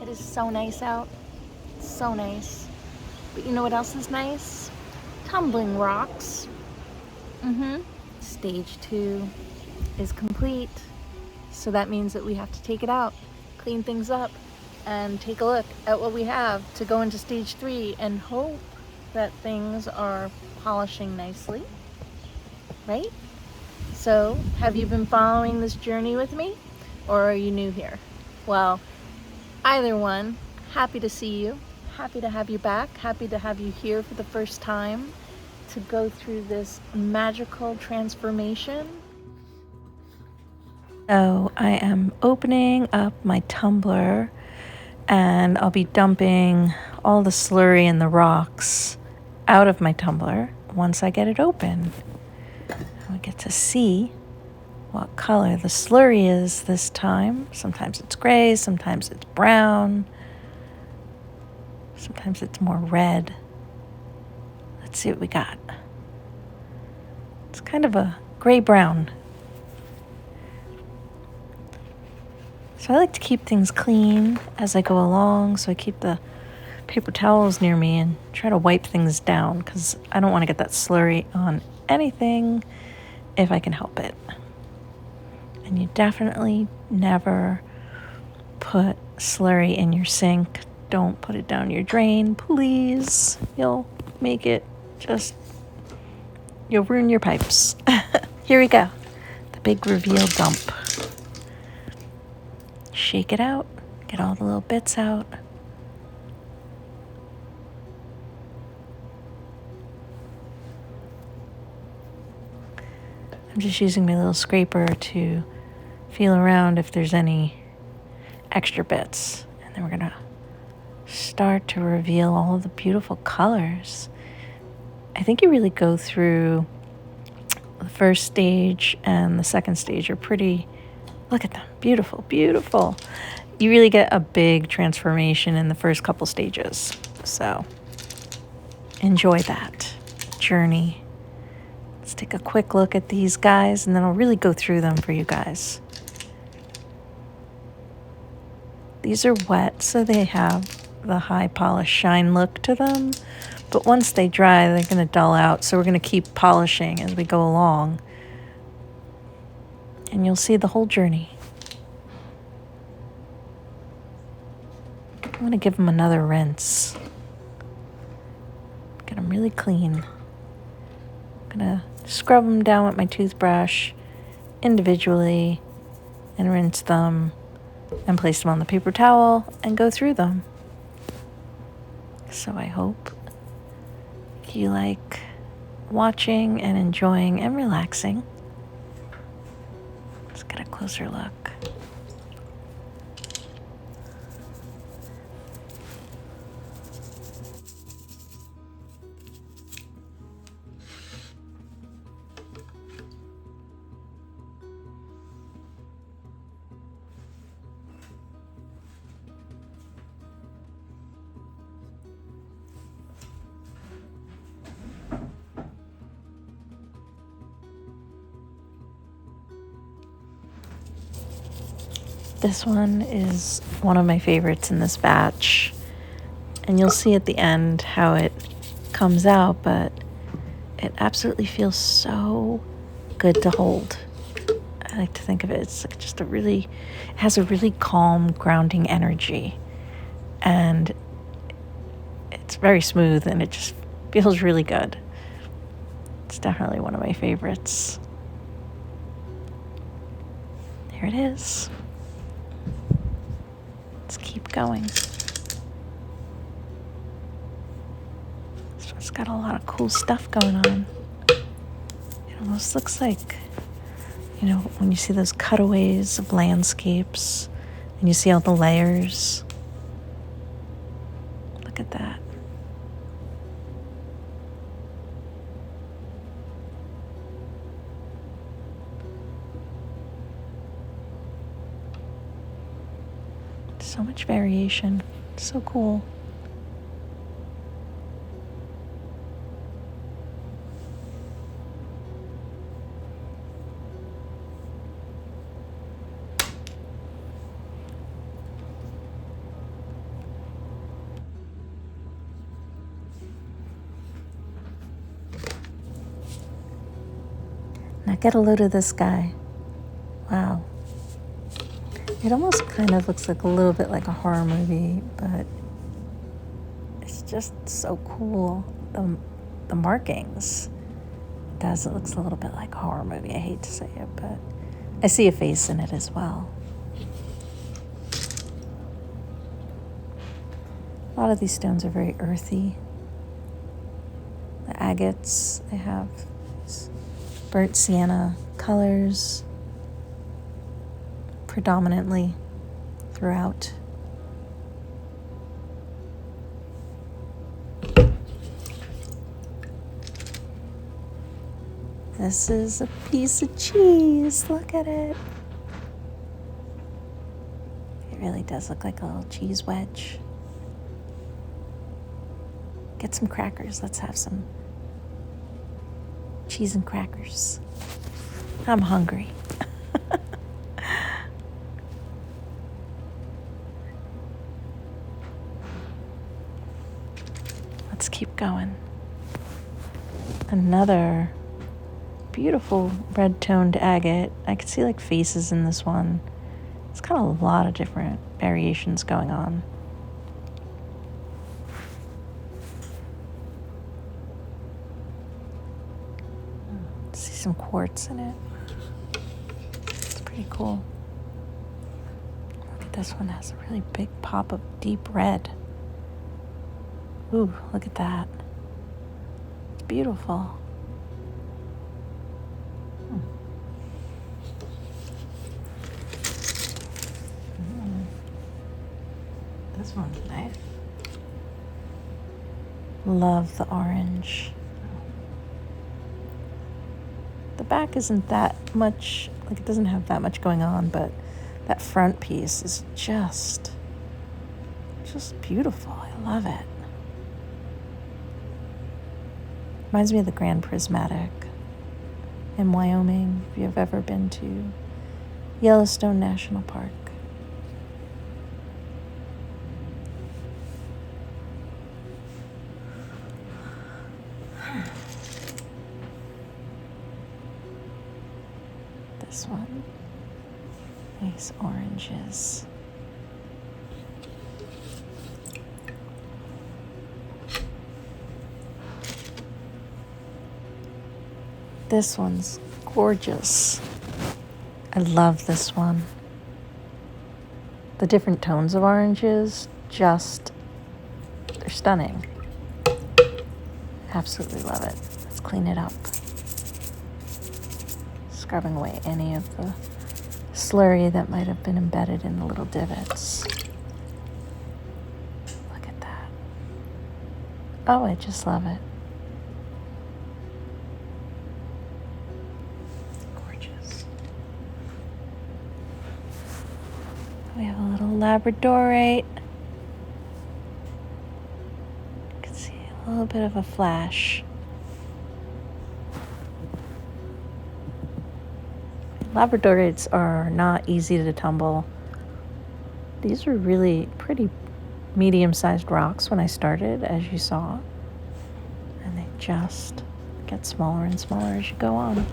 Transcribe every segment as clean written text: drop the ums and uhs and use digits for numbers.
It is so nice out. So nice. But you know what else is nice? Tumbling rocks. Stage 2 is complete. So that means that we have to take it out, clean things up, and take a look at what we have to go into stage 3 and hope that things are polishing nicely, right? So, have you been following this journey with me, or are you new here? Well, either one, happy to see you, happy to have you back, happy to have you here for the first time to go through this magical transformation. So I am opening up my tumbler and I'll be dumping all the slurry and the rocks out of my tumbler once I get it open. We get to see what color the slurry is this time. Sometimes it's gray, sometimes it's brown, sometimes it's more red. Let's see what we got. It's kind of a gray-brown. So I like to keep things clean as I go along, so I keep the paper towels near me and try to wipe things down because I don't want to get that slurry on anything if I can help it. And you definitely never put slurry in your sink. Don't put it down your drain, please. You'll ruin your pipes. Here we go. The big reveal dump. Shake it out, get all the little bits out. I'm just using my little scraper to feel around if there's any extra bits. And then we're gonna start to reveal all of the beautiful colors. I think you really go through the first stage and the second stage are pretty, look at them, beautiful, beautiful. You really get a big transformation in the first couple stages. So enjoy that journey. Let's take a quick look at these guys and then I'll really go through them for you guys. These are wet, so they have the high polish shine look to them. But once they dry, they're going to dull out. So we're going to keep polishing as we go along. And you'll see the whole journey. I'm going to give them another rinse. Get them really clean. I'm going to scrub them down with my toothbrush individually and rinse them and place them on the paper towel and go through them. So I hope you like watching and enjoying and relaxing. Let's get a closer look. This one is one of my favorites in this batch. And you'll see at the end how it comes out, but it absolutely feels so good to hold. I like to think of it as like just it has a really calm, grounding energy. And it's very smooth and it just feels really good. It's definitely one of my favorites. Here it is. Let's keep going. This one's got a lot of cool stuff going on. It almost looks like, when you see those cutaways of landscapes and you see all the layers. Look at that. So much variation. So cool. Get a load of this guy. Wow. It almost kind of looks like a little bit like a horror movie, but it's just so cool. The markings. It does. It looks a little bit like a horror movie. I hate to say it, but I see a face in it as well. A lot of these stones are very earthy. The agates, they have burnt sienna colors predominantly throughout. This is a piece of cheese. Look at it. It really does look like a little cheese wedge. Get some crackers. Let's have some cheese and crackers. I'm hungry. Let's keep going. Another beautiful red-toned agate. I can see like faces in this one. It's got a lot of different variations going on. See some quartz in it. It's pretty cool. Look at this one, has a really big pop of deep red. Ooh, look at that. It's beautiful. This one's nice. Love the orange. The back isn't that much, like it doesn't have that much going on, but that front piece is just beautiful. I love it. Reminds me of the Grand Prismatic in Wyoming, if you've ever been to Yellowstone National Park. This one, nice oranges. This one's gorgeous. I love this one. The different tones of oranges, they're stunning. Absolutely love it. Let's clean it up. Scrubbing away any of the slurry that might have been embedded in the little divots. Look at that. Oh, I just love it. Gorgeous. We have a little labradorite. You can see a little bit of a flash. Labradorites are not easy to tumble. These are really pretty medium-sized rocks when I started, as you saw. And they just get smaller and smaller as you go on.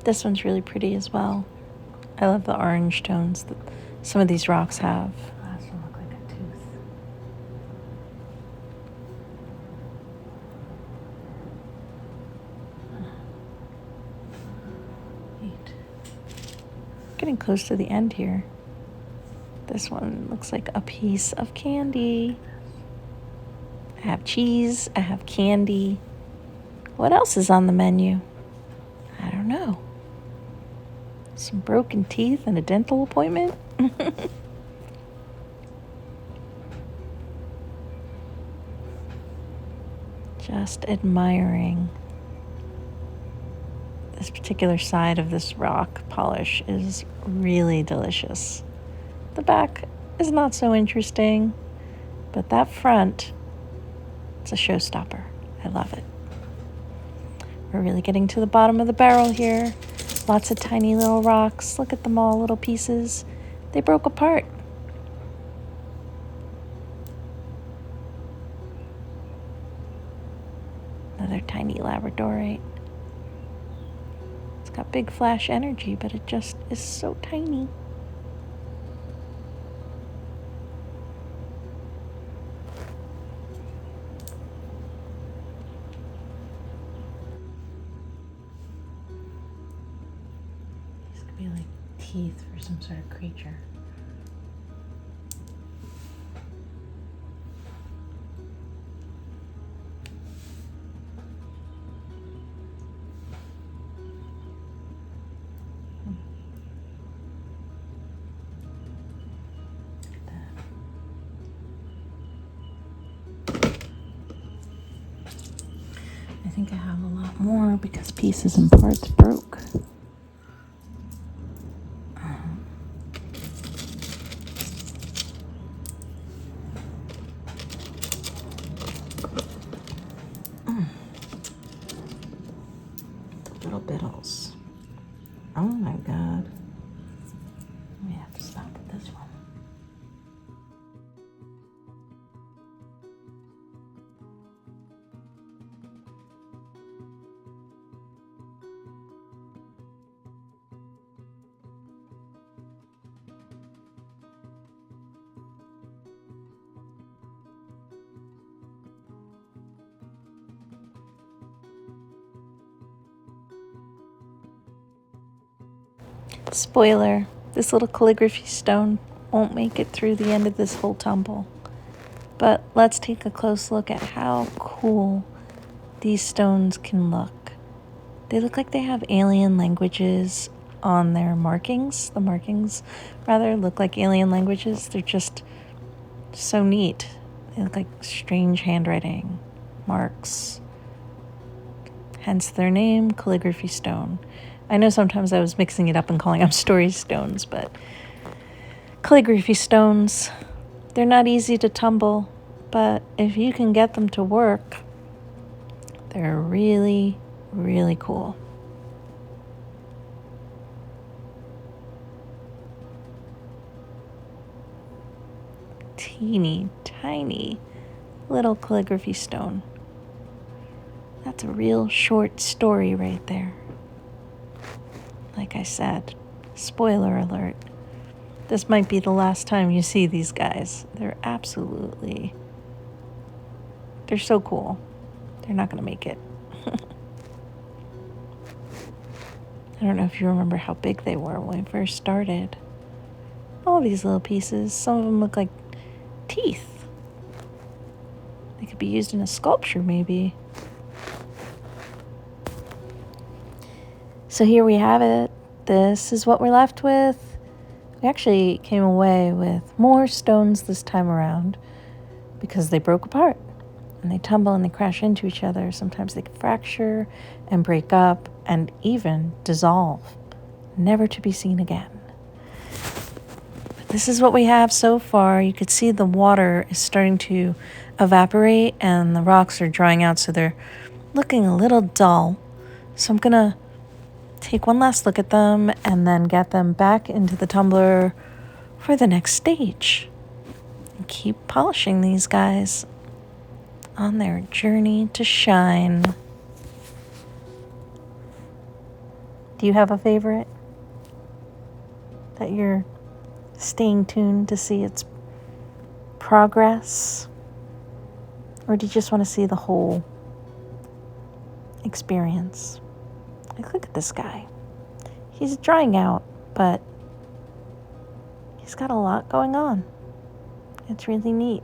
This one's really pretty as well. I love the orange tones that some of these rocks have. Oh, this one looks like a tooth. Neat. Getting close to the end here. This one looks like a piece of candy. I have cheese, I have candy. What else is on the menu? I don't know. Some broken teeth and a dental appointment? Just admiring This particular side of this rock polish is really delicious. The back is not so interesting, but that front, it's a showstopper. I love it. We're really getting to the bottom of the barrel here. Lots of tiny little rocks. Look at them all, little pieces. They broke apart. Another tiny labradorite. It's got big flash energy, but it just is so tiny. These could be like teeth for some sort of creature. I think I have a lot more because pieces and parts broke. The little biddles. Oh my God. We have to stop with this one. Spoiler, this little calligraphy stone won't make it through the end of this whole tumble. But let's take a close look at how cool these stones can look. They look like they have alien languages on their markings. The markings, rather, look like alien languages. They're just so neat. They look like strange handwriting, marks. Hence their name, calligraphy stone. I know sometimes I was mixing it up and calling them story stones, but calligraphy stones, they're not easy to tumble, but if you can get them to work, they're really, really cool. Teeny, tiny little calligraphy stone. That's a real short story right there. Like I said, spoiler alert, this might be the last time you see these guys. They're so cool. They're not going to make it. I don't know if you remember how big they were when we first started. All these little pieces, some of them look like teeth. They could be used in a sculpture maybe. So here we have it. This is what we're left with. We actually came away with more stones this time around because they broke apart and they tumble and they crash into each other. Sometimes they fracture and break up and even dissolve, never to be seen again. But this is what we have so far. You could see the water is starting to evaporate and the rocks are drying out, so they're looking a little dull. So I'm going to take one last look at them and then get them back into the tumbler for the next stage. And keep polishing these guys on their journey to shine. Do you have a favorite that you're staying tuned to see its progress? Or do you just want to see the whole experience? Like, look at this guy. He's drying out, but he's got a lot going on. It's really neat.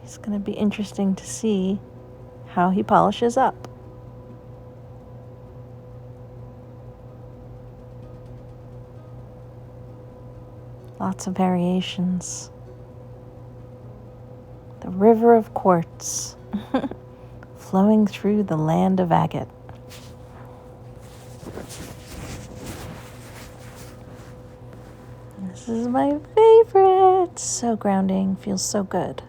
It's going to be interesting to see how he polishes up. Lots of variations. The river of quartz flowing through the land of agate. This is my favorite. So grounding, feels so good.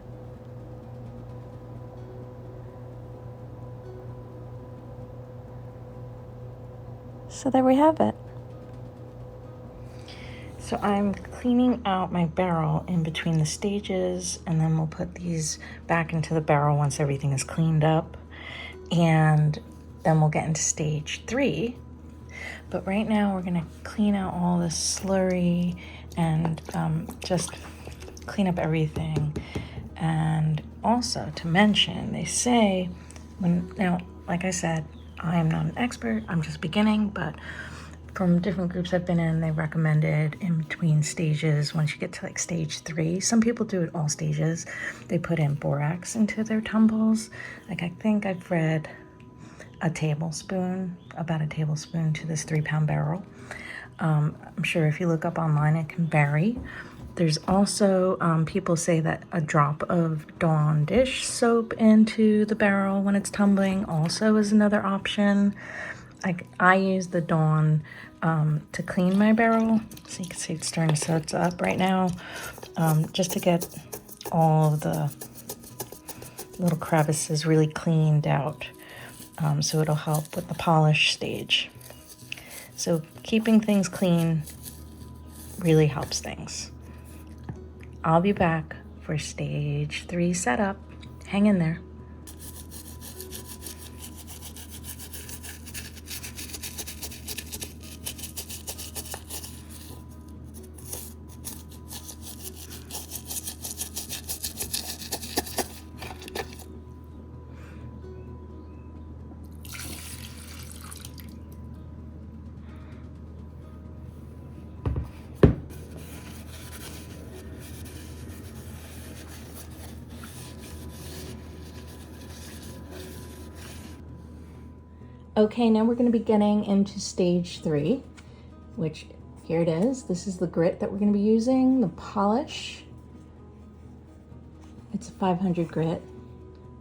So there we have it. So I'm cleaning out my barrel in between the stages, and then we'll put these back into the barrel once everything is cleaned up. And then we'll get into stage 3. But right now we're gonna clean out all this slurry and just clean up everything. And also to mention, they say, now, like I said, I am not an expert, I'm just beginning, but from different groups I've been in, they recommended in between stages, once you get to like stage 3, some people do it all stages, they put in borax into their tumbles. Like I think I've read about a tablespoon to this 3-pound barrel. I'm sure if you look up online, it can vary. There's also, people say that a drop of Dawn dish soap into the barrel when it's tumbling also is another option. I use the Dawn to clean my barrel. So you can see it's starting to soak up right now, just to get all of the little crevices really cleaned out. So it'll help with the polish stage. So keeping things clean really helps things. I'll be back for stage 3 setup. Hang in there. Okay, now we're going to be getting into stage 3, which here it is. This is the grit that we're going to be using, the polish. It's a 500 grit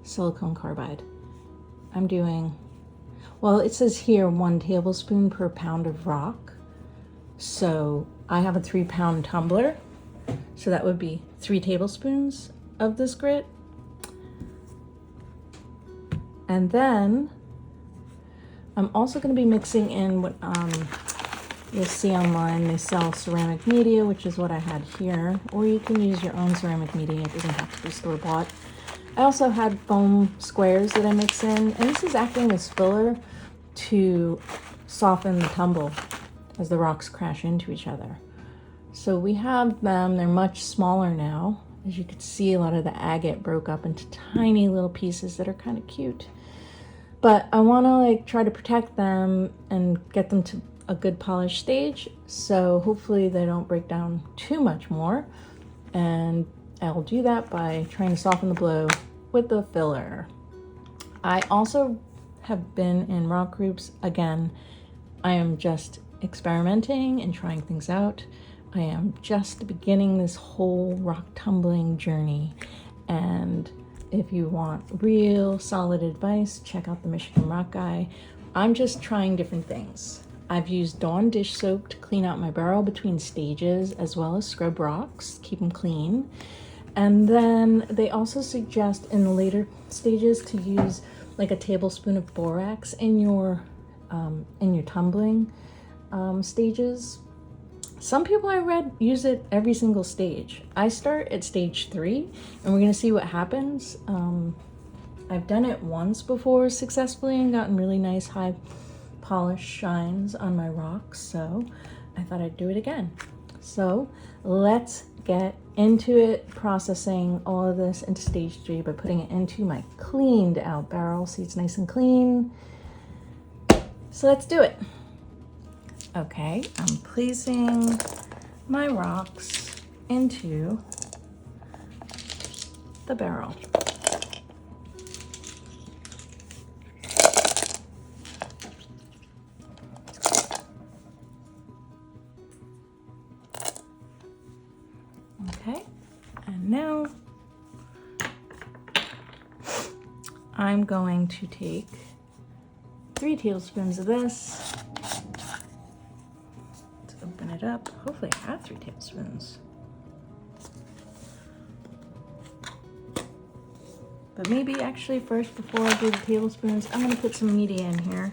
silicone carbide. I'm doing, well, it says here 1 tablespoon per pound of rock. So I have a 3-pound tumbler. So that would be 3 tablespoons of this grit. And then I'm also going to be mixing in what you'll see online. They sell ceramic media, which is what I had here, or you can use your own ceramic media. It doesn't have to be store-bought. I also had foam squares that I mix in, and this is acting as filler to soften the tumble as the rocks crash into each other. So we have them. They're much smaller now. As you can see, a lot of the agate broke up into tiny little pieces that are kind of cute. But I want to try to protect them and get them to a good polish stage, so hopefully they don't break down too much more. And I'll do that by trying to soften the blow with the filler. I also have been in rock groups. Again, I am just experimenting and trying things out. I am just beginning this whole rock tumbling journey, and if you want real solid advice, check out the Michigan Rock Guy. I'm just trying different things. I've used Dawn dish soap to clean out my barrel between stages, as well as scrub rocks, keep them clean. And then they also suggest in the later stages to use like a tablespoon of borax in your tumbling stages. Some people I read use it every single stage. I start at stage 3, and we're gonna see what happens. I've done it once before successfully and gotten really nice high polish shines on my rocks, so I thought I'd do it again. So let's get into it, processing all of this into stage 3 by putting it into my cleaned out barrel. See, it's nice and clean. So let's do it. Okay, I'm placing my rocks into the barrel. Okay, and now I'm going to take 3 tablespoons of this. Open it up. Hopefully I have 3 tablespoons. But maybe actually first, before I do the tablespoons, I'm gonna put some media in here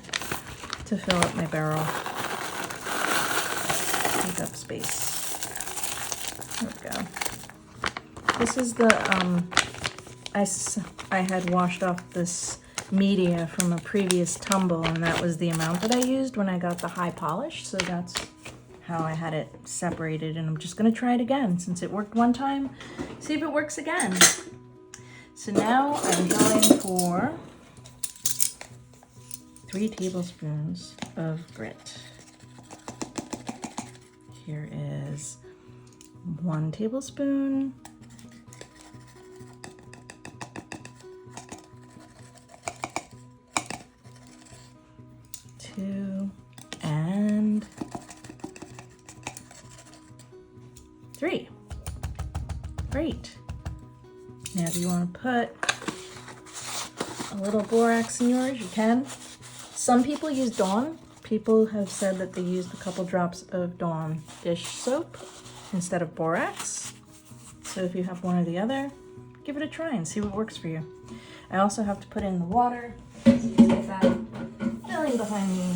to fill up my barrel. Take up space. There we go. This is the, I had washed off this media from a previous tumble, and that was the amount that I used when I got the high polish, so that's how I had it separated. And I'm just gonna try it again since it worked one time, see if it works again. So now I'm going for 3 tablespoons of grit. Here is 1 tablespoon. 2 and 3. Great. Now do you want to put a little borax in yours? You can. Some people use Dawn. People have said that they used a couple drops of Dawn dish soap instead of borax. So if you have one or the other, give it a try and see what works for you. I also have to put in the water. So you can get that filling behind me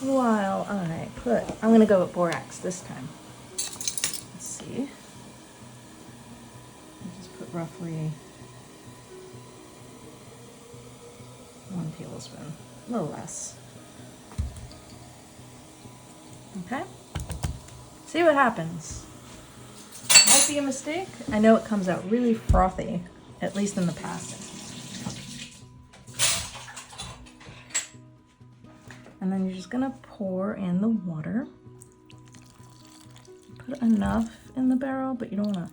while I'm gonna go with borax this time. Let's see. Roughly 1 tablespoon, a little less. Okay, see what happens. Might be a mistake. I know it comes out really frothy, at least in the past. And then you're just gonna pour in the water. Put enough in the barrel, but you don't wanna,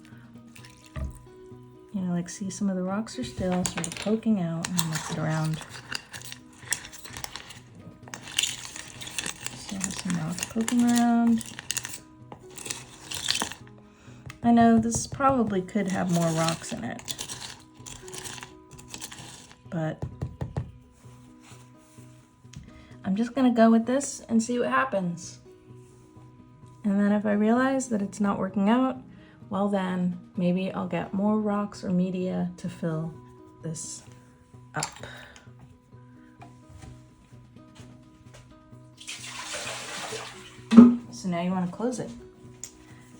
like, see some of the rocks are still sort of poking out, and mix it around. Still have some rocks poking around. I know this probably could have more rocks in it, but I'm just gonna go with this and see what happens. And then if I realize that it's not working out, well then, maybe I'll get more rocks or media to fill this up. So now you want to close it.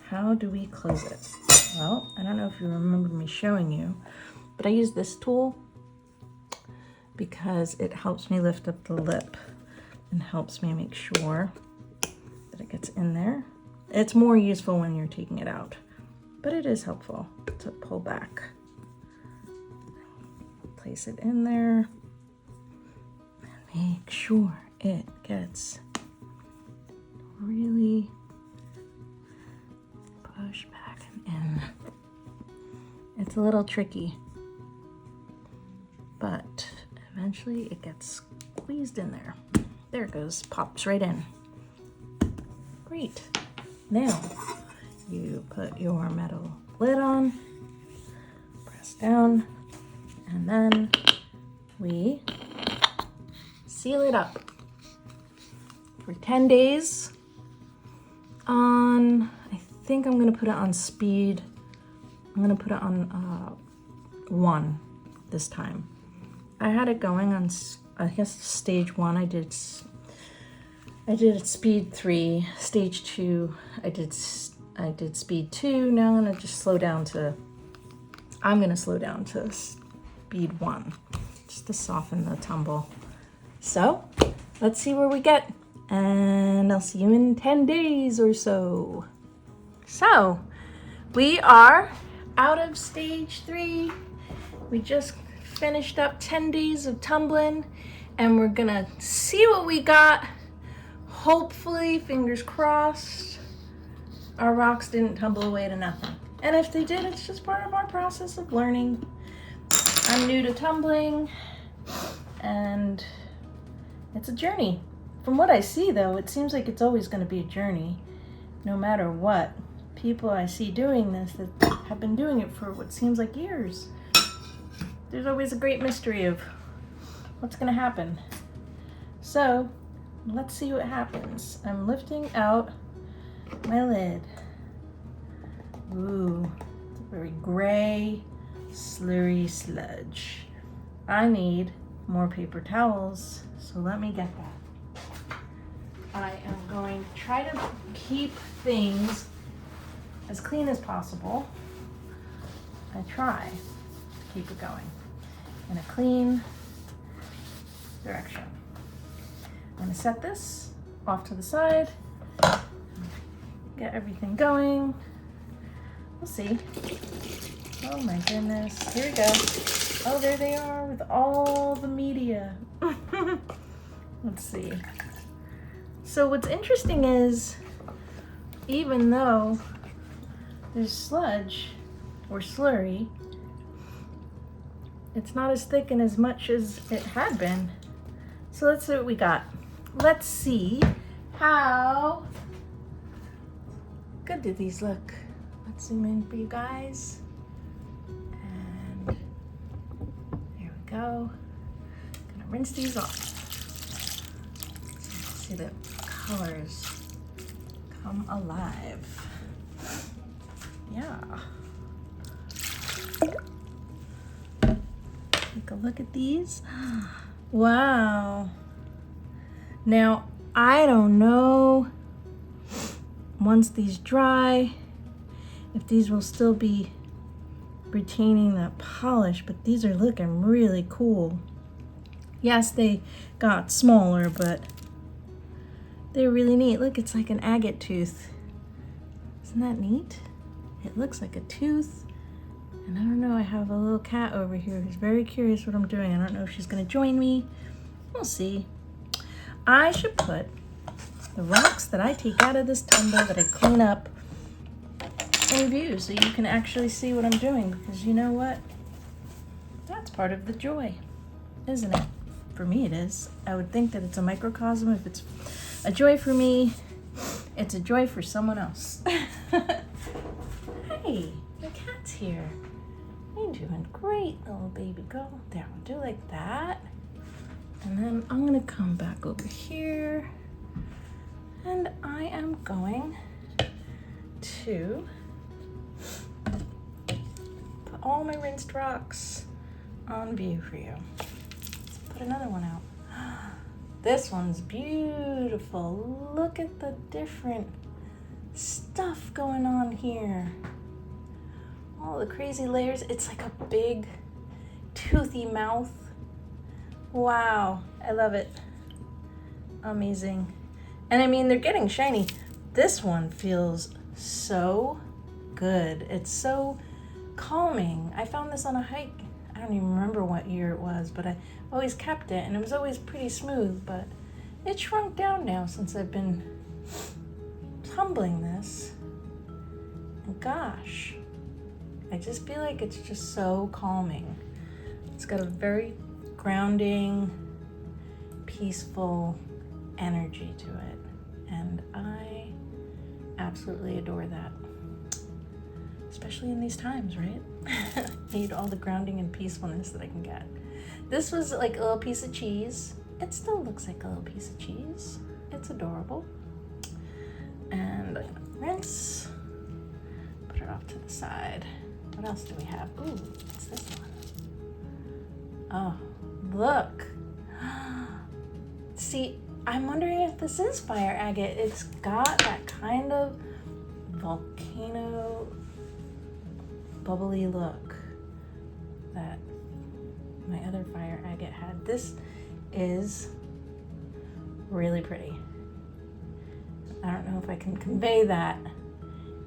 How do we close it? Well, I don't know if you remember me showing you, but I use this tool because it helps me lift up the lip and helps me make sure that it gets in there. It's more useful when you're taking it out, but it is helpful to pull back. Place it in there and make sure it gets really pushed back and in. It's a little tricky, but eventually it gets squeezed in there. There it goes, pops right in. Great. Now you put your metal lid on, press down, and then we seal it up for 10 days on, I think I'm gonna put it on speed. I'm gonna put it on 1 this time. I had it going on, I guess, stage 1. I did speed 3. Stage 2, I did speed 2. Now I'm gonna just slow down to speed 1, just to soften the tumble. So let's see where we get, and I'll see you in 10 days or so. So we are out of stage 3. We just finished up 10 days of tumbling, and we're gonna see what we got. Hopefully, fingers crossed, our rocks didn't tumble away to nothing. And if they did, it's just part of our process of learning. I'm new to tumbling, and it's a journey. From what I see, though, it seems like it's always going to be a journey, no matter what. People I see doing this that have been doing it for what seems like years. There's always a great mystery of what's going to happen. So let's see what happens. I'm lifting out my lid. Ooh, it's a very gray, slurry sludge. I need more paper towels, so let me get that. I am going to try to keep things as clean as possible. I try to keep it going in a clean direction. I'm going to set this off to the side, get everything going. We'll see. Oh my goodness. Here we go. Oh, there they are with all the media. Let's see. So what's interesting is, even though there's sludge or slurry, it's not as thick and as much as it had been. So let's see what we got. Let's see how good do these look. Let's zoom in for you guys. And there we go. Gonna rinse these off. See the colors come alive. Yeah. Take a look at these. Wow. Now, I don't know, once these dry, if these will still be retaining that polish, but these are looking really cool. Yes, they got smaller, but they're really neat. Look, it's like an agate tooth. Isn't that neat? It looks like a tooth. And I don't know, I have a little cat over here who's very curious what I'm doing. I don't know if she's gonna join me. We'll see. I should put the rocks that I take out of this tumbler that I clean up in view so you can actually see what I'm doing, because you know what? That's part of the joy, isn't it? For me it is. I would think that it's a microcosm. If it's a joy for me, it's a joy for someone else. Hey, the cat's here. You're doing great, little baby girl. There, we'll do like that. And then I'm gonna come back over here and I am going to put all my rinsed rocks on view for you. Let's put another one out. This one's beautiful. Look at the different stuff going on here. All the crazy layers. It's like a big toothy mouth. Wow, I love it. Amazing. And I mean, they're getting shiny. This one feels so good. It's so calming. I found this on a hike. I don't even remember what year it was, but I always kept it and it was always pretty smooth, but it shrunk down now since I've been tumbling this. And gosh, I just feel like it's just so calming. It's got a very grounding, peaceful energy to it. And I absolutely adore that. Especially in these times, right? Need all the grounding and peacefulness that I can get. This was like a little piece of cheese. It still looks like a little piece of cheese. It's adorable. And I'm gonna rinse, put it off to the side. What else do we have? Ooh, what's this one? Oh, look. See, I'm wondering if this is fire agate. It's got that kind of volcano bubbly look that my other fire agate had. This is really pretty. I don't know if I can convey that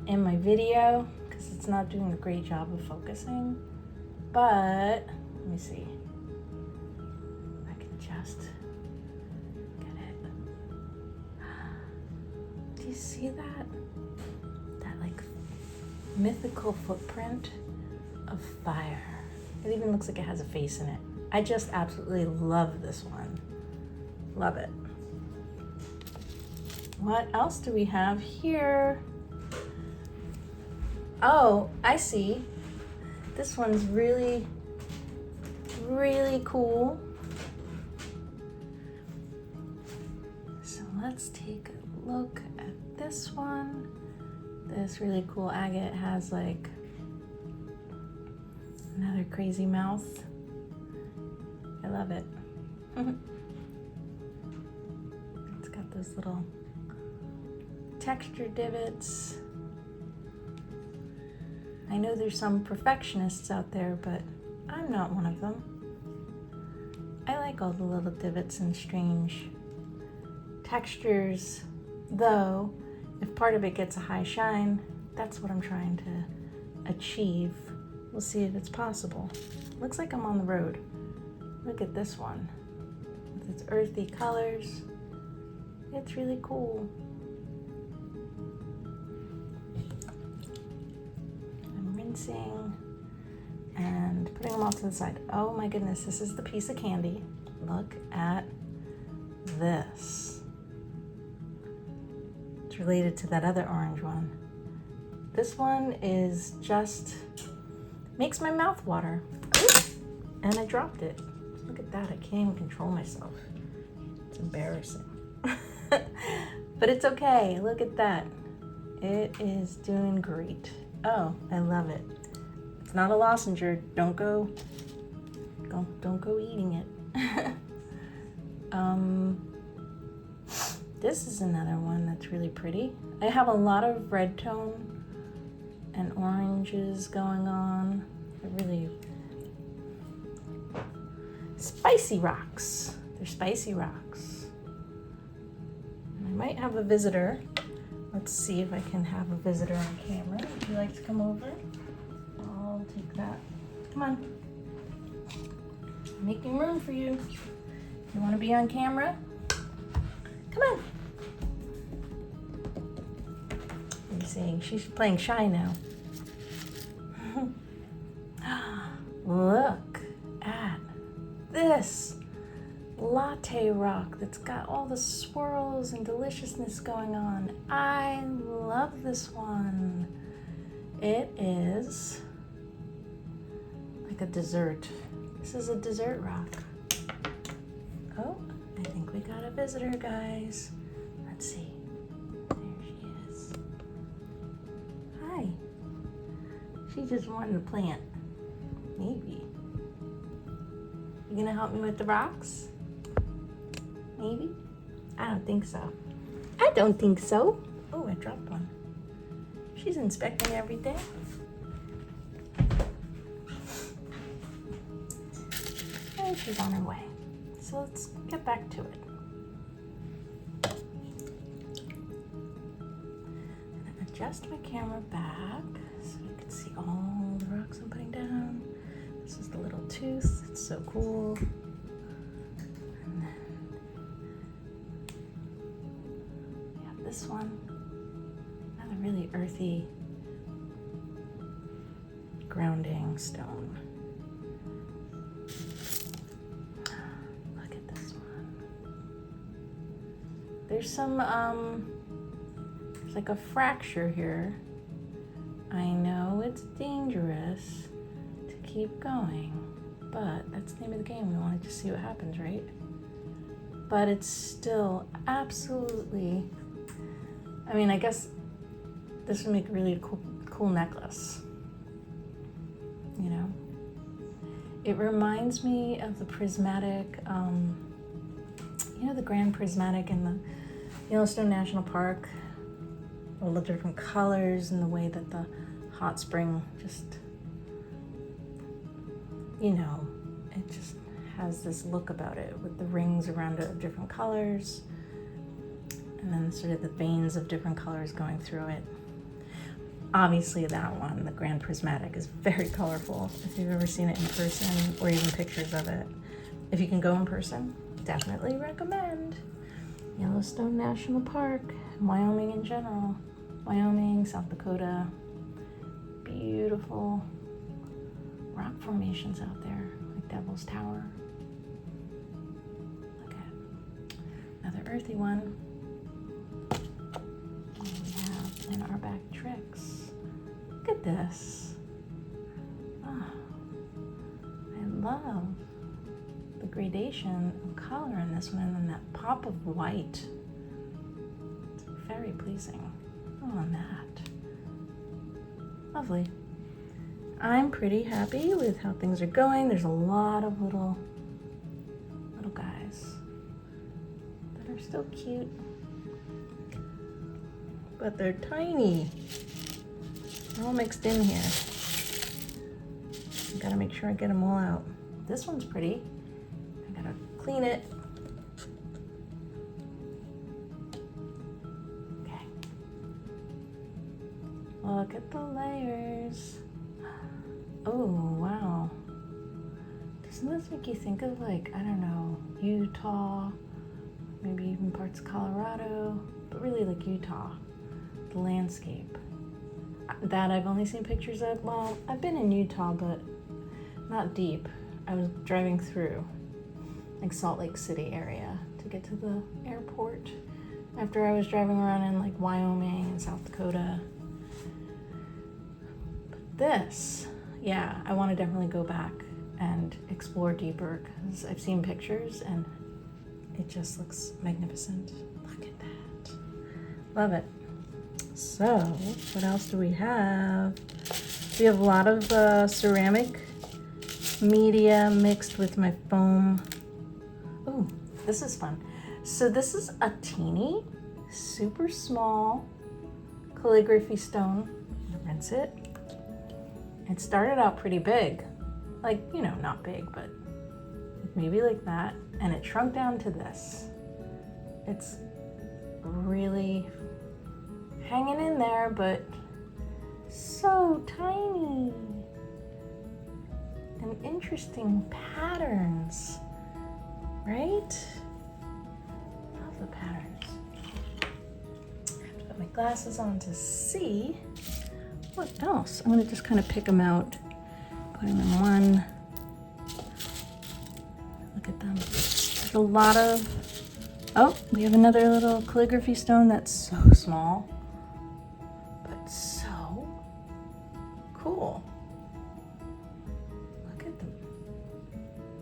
in my video because it's not doing a great job of focusing, but let me see. I can just get it. Do you see that? That like mythical footprint of fire. It even looks like it has a face in it. I just absolutely love this one. Love it. What else do we have here? Oh, I see. This one's really, really cool. So let's take a look at this one. This really cool agate has like another crazy mouth. I love it. It's got those little texture divots. I know there's some perfectionists out there, but I'm not one of them. I like all the little divots and strange textures, though if part of it gets a high shine, that's what I'm trying to achieve. We'll see if it's possible. Looks like I'm on the road. Look at this one with its earthy colors. It's really cool. I'm rinsing and putting them off to the side. Oh my goodness, this is the piece of candy. Look at this. It's related to that other orange one. This one is just, makes my mouth water. And I dropped it. Look at that, I can't even control myself. It's embarrassing. But it's okay, look at that. It is doing great. Oh, I love it. It's not a lozenger, don't go eating it. This is another one that's really pretty. I have a lot of red tone and oranges going on. They're really spicy rocks. They're spicy rocks. I might have a visitor. Let's see if I can have a visitor on camera. Would you like to come over? I'll take that. Come on. I'm making room for you. You want to be on camera? Come on. I'm saying she's playing shy now. Look at this latte rock that's got all the swirls and deliciousness going on. I love this one. It is like a dessert. This is a dessert rock. Oh, I think we got a visitor, guys. Let's see. There she is. Hi. She just wanted a plant. Maybe. You gonna help me with the rocks? Maybe? I don't think so. I don't think so. Oh, I dropped one. She's inspecting everything. And she's on her way. So let's get back to it. I'm gonna adjust my camera back so you can see all the rocks I'm putting down. This is the little tooth. It's so cool. And then we have this one. Another really earthy grounding stone. Look at this one. There's some, there's like a fracture here. I know it's dangerous to keep going, but that's the name of the game. We wanted to see what happens, right? But it's still absolutely, I mean, I guess this would make a really cool necklace, you know? It reminds me of the prismatic, you know, the grand prismatic in the Yellowstone National Park. All the different colors and the way that the hot spring just, you know, it just has this look about it with the rings around it of different colors and then sort of the veins of different colors going through it. Obviously that one, the Grand Prismatic, is very colorful. If you've ever seen it in person or even pictures of it. If you can go in person, definitely recommend. Yellowstone National Park, Wyoming in general. Wyoming, South Dakota, beautiful rock formations out there, like Devil's Tower. Look at another earthy one. And we have in our back tricks. Look at this. Oh, I love the gradation of color in this one and that pop of white. It's very pleasing on that. Lovely. I'm pretty happy with how things are going. There's a lot of little guys that are still cute, but they're tiny. They're all mixed in here. I gotta make sure I get them all out. This one's pretty. I gotta clean it. Okay. Look at the layers. Oh, wow. Doesn't this make you think of, like, I don't know, Utah, maybe even parts of Colorado, but really like Utah, the landscape. That I've only seen pictures of. Well, I've been in Utah, but not deep. I was driving through, like, Salt Lake City area to get to the airport after I was driving around in, like, Wyoming and South Dakota. But this, yeah, I want to definitely go back and explore deeper because I've seen pictures and it just looks magnificent. Look at that. Love it. So, what else do we have? We have a lot of ceramic media mixed with my foam. Oh, this is fun. So this is a teeny, super small calligraphy stone. Rinse it. It started out pretty big. Like, you know, not big, but maybe like that. And it shrunk down to this. It's really hanging in there, but so tiny. And interesting patterns, right? Love the patterns. I have to put my glasses on to see what else. I'm gonna just kind of pick them out, put them in one. Look at them. There's a lot of, oh, we have another little calligraphy stone that's so small, but so cool. Look at the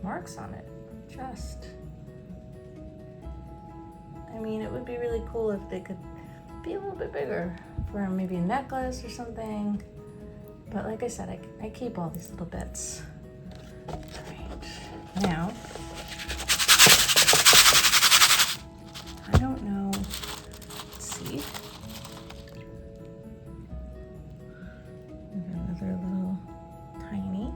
marks on it. Just, I mean, it would be really cool if they could be a little bit bigger for maybe a necklace or something. But like I said, I keep all these little bits. All right, now, I don't know, let's see. Another little tiny.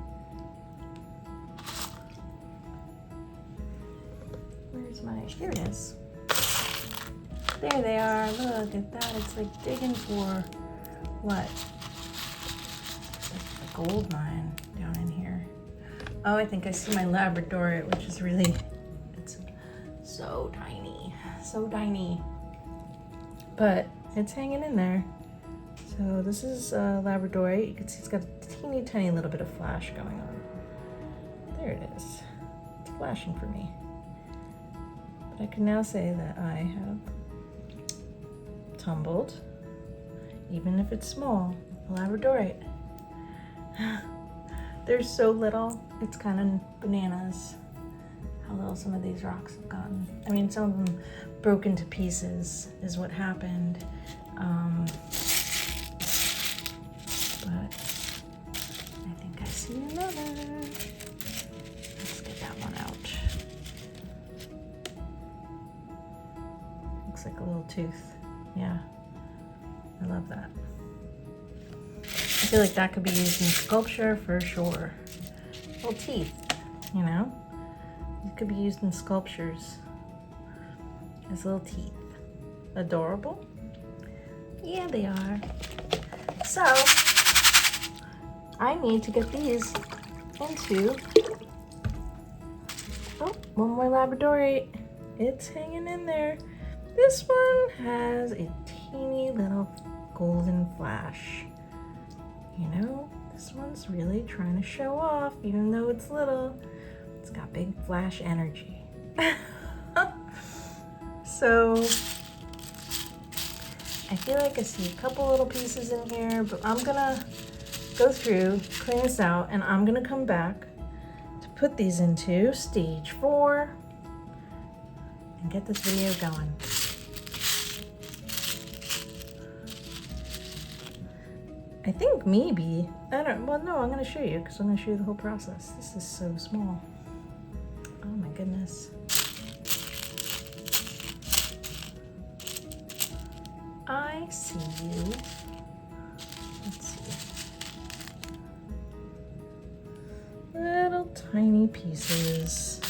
Where's my, here it is. There they are, look at that. It's like digging for what? It's like a gold mine down in here. Oh, I think I see my Labradorite, which is really, it's so tiny, so tiny. But it's hanging in there. So this is Labradorite. You can see it's got a teeny tiny little bit of flash going on. There it is. It's flashing for me. But I can now say that I have tumbled, even if it's small, a Labradorite. They're so little, it's kind of bananas how little some of these rocks have gotten. I mean, some of them broke into pieces is what happened. But I think I see another. Let's get that one out. Looks like a little tooth. Yeah, I love that. I feel like that could be used in sculpture for sure. Little teeth, you know? It could be used in sculptures as little teeth. Adorable? Yeah, they are. So, I need to get these into, oh, one more Labradorite. It's hanging in there. This one has a teeny little golden flash. You know, this one's really trying to show off, even though it's little. It's got big flash energy. So, I feel like I see a couple little pieces in here, but I'm gonna go through, clean this out, and I'm gonna come back to put these into stage 4 and get this video going. I think maybe, well, no, I'm gonna show you because I'm gonna show you the whole process. This is so small. Oh my goodness. I see you. Let's see. Little tiny pieces.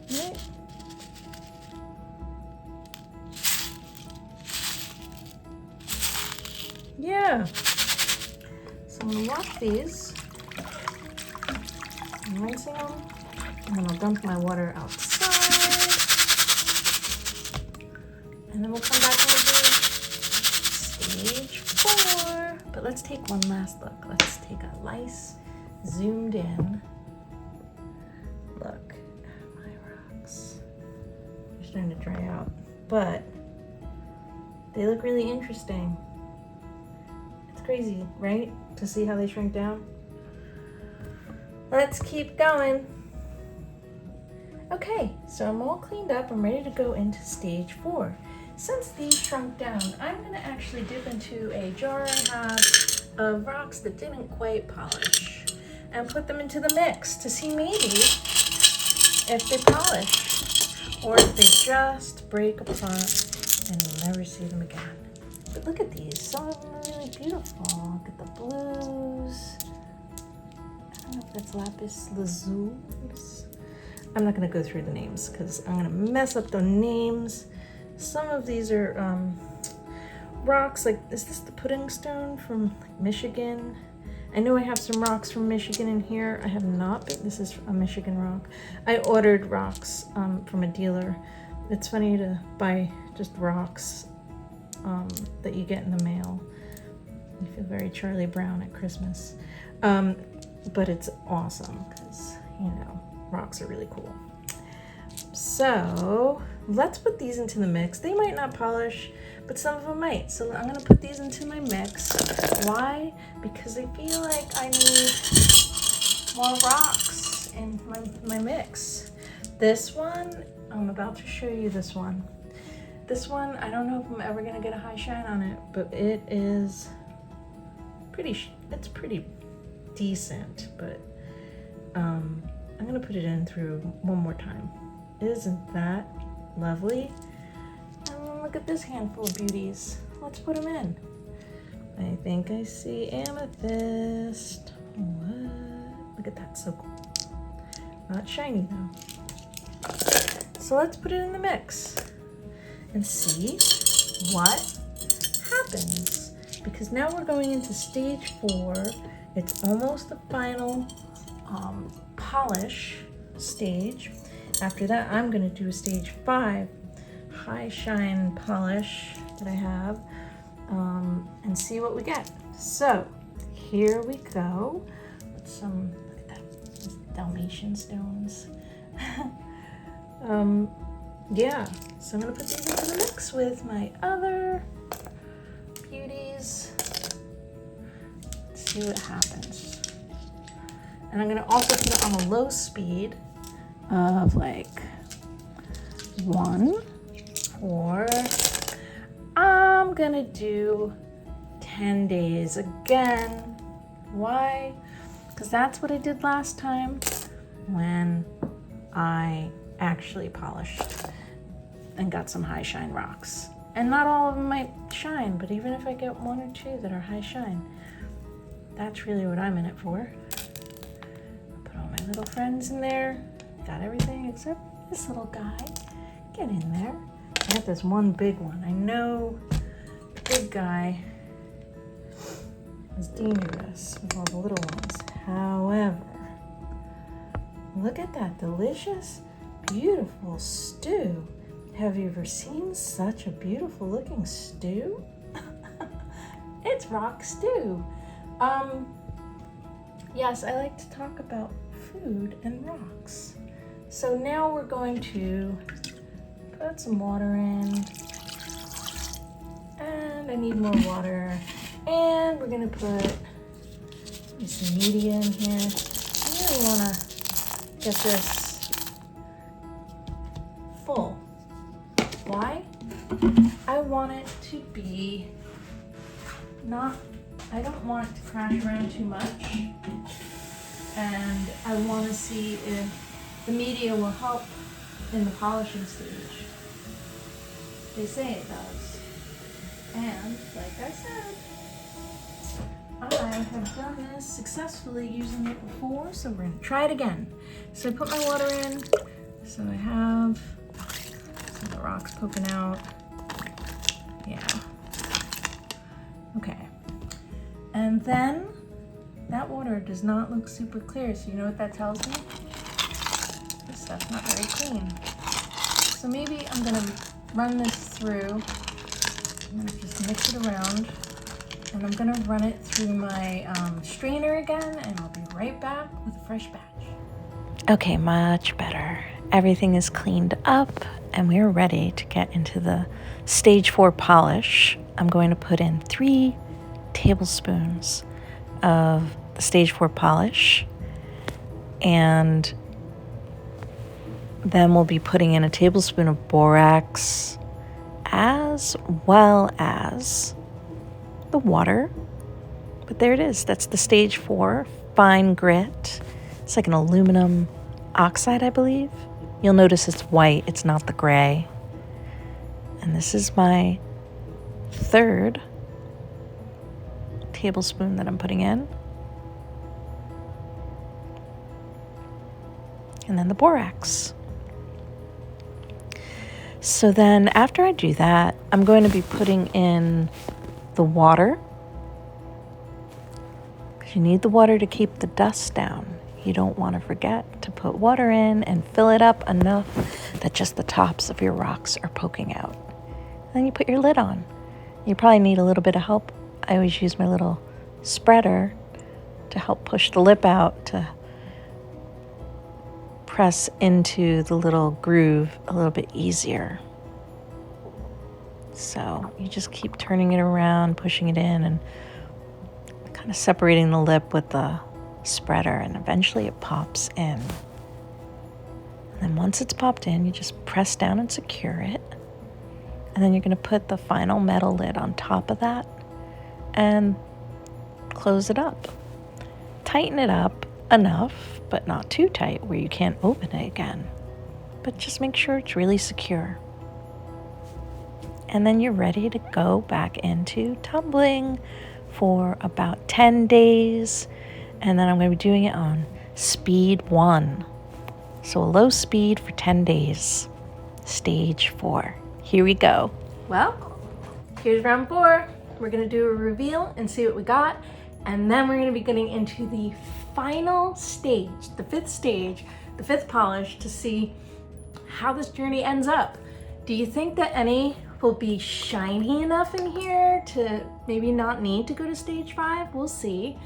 Right? Yeah. So I'm gonna wash these. I'm rinsing them. And then I'll dump my water outside. And then we'll come back and we'll do stage 4. But let's take one last look. Let's take a nice zoomed in look at my rocks. They're starting to dry out, but they look really interesting. It's crazy, right? To see how they shrink down. Let's keep going. Okay, so I'm all cleaned up. I'm ready to go into stage 4. Since these shrunk down, I'm gonna actually dip into a jar I have of rocks that didn't quite polish and put them into the mix to see maybe if they polish or if they just break apart and you'll never see them again. But look at these, some of them are really beautiful. Look at the blues. I don't know if that's lapis lazuli. I'm not gonna go through the names because I'm gonna mess up the names. Some of these are rocks, like, is this the pudding stone from Michigan? I know I have some rocks from Michigan in here. I have not, but this is a Michigan rock. I ordered rocks from a dealer. It's funny to buy just rocks that you get in the mail. You feel very Charlie Brown at Christmas. But it's awesome because, you know, rocks are really cool. So let's put these into the mix. They might not polish, but some of them might. So I'm gonna put these into my mix. Why? Because I feel like I need more rocks in my mix. This one, I'm about to show you this one. This one, I don't know if I'm ever gonna get a high shine on it, but it is it's pretty decent, but I'm gonna put it in through one more time. Isn't that lovely? And look at this handful of beauties. Let's put them in. I think I see amethyst. What? Look at that, so cool. Not shiny though. So let's put it in the mix and see what happens. Because now we're going into stage 4. It's almost the final polish stage. After that, I'm gonna do a stage 5 high shine polish that I have and see what we get. So here we go with some, look at that, Dalmatian stones. Yeah, so I'm gonna put these into the mix with my other beauties. Let's see what happens. And I'm gonna also put it on a low speed of like 1, or I'm gonna do 10 days again. Why? Because that's what I did last time when I actually polished and got some high shine rocks. And not all of them might shine, but even if I get 1 or 2 that are high shine, that's really what I'm in it for. Put all my little friends in there. Got everything except this little guy. Get in there. I got this one big one. I know the big guy is dangerous with all the little ones. However, look at that delicious, beautiful stew. Have you ever seen such a beautiful looking stew? It's rock stew. Yes, I like to talk about food and rocks. So now we're going to put some water in, and I need more water, and we're gonna put some media in here. I really wanna get this full. Why? I want it to be not I don't want it to crash around too much. And I want to see if the media will help in the polishing stage. They say it does. And like I said, I have done this successfully using it before, so we're gonna try it again. So I put my water in, so I have some of the rocks poking out. Yeah. Okay. And then that water does not look super clear, so you know what that tells me? This stuff's not very clean. So maybe I'm gonna run this through. I'm gonna just mix it around. And I'm gonna run it through my strainer again, and I'll be right back with a fresh batch. Okay, much better. Everything is cleaned up, and we're ready to get into the stage 4 polish. I'm going to put in 3 tablespoons of the stage 4 polish, and then we'll be putting in a tablespoon of borax, as well as the water. But there it is. That's the stage 4 fine grit. It's like an aluminum oxide, I believe. You'll notice it's white, it's not the gray. And this is my 3rd tablespoon that I'm putting in. And then the borax. So then after I do that, I'm going to be putting in the water. Because you need the water to keep the dust down. You don't want to forget to put water in and fill it up enough that just the tops of your rocks are poking out. Then you put your lid on. You probably need a little bit of help. I always use my little spreader to help push the lip out to press into the little groove a little bit easier. So you just keep turning it around, pushing it in, and kind of separating the lip with the spreader, and eventually it pops in. And then once it's popped in, you just press down and secure it. And then you're going to put the final metal lid on top of that and close it up. Tighten it up enough, but not too tight where you can't open it again. But just make sure it's really secure. And then you're ready to go back into tumbling for about 10 days. And then I'm going to be doing it on speed 1. So a low speed for 10 days. Stage 4. Here we go. Well, here's round 4. We're going to do a reveal and see what we got. And then we're going to be getting into the final stage, the 5th stage, the 5th polish, to see how this journey ends up. Do you think that any will be shiny enough in here to maybe not need to go to stage 5? We'll see.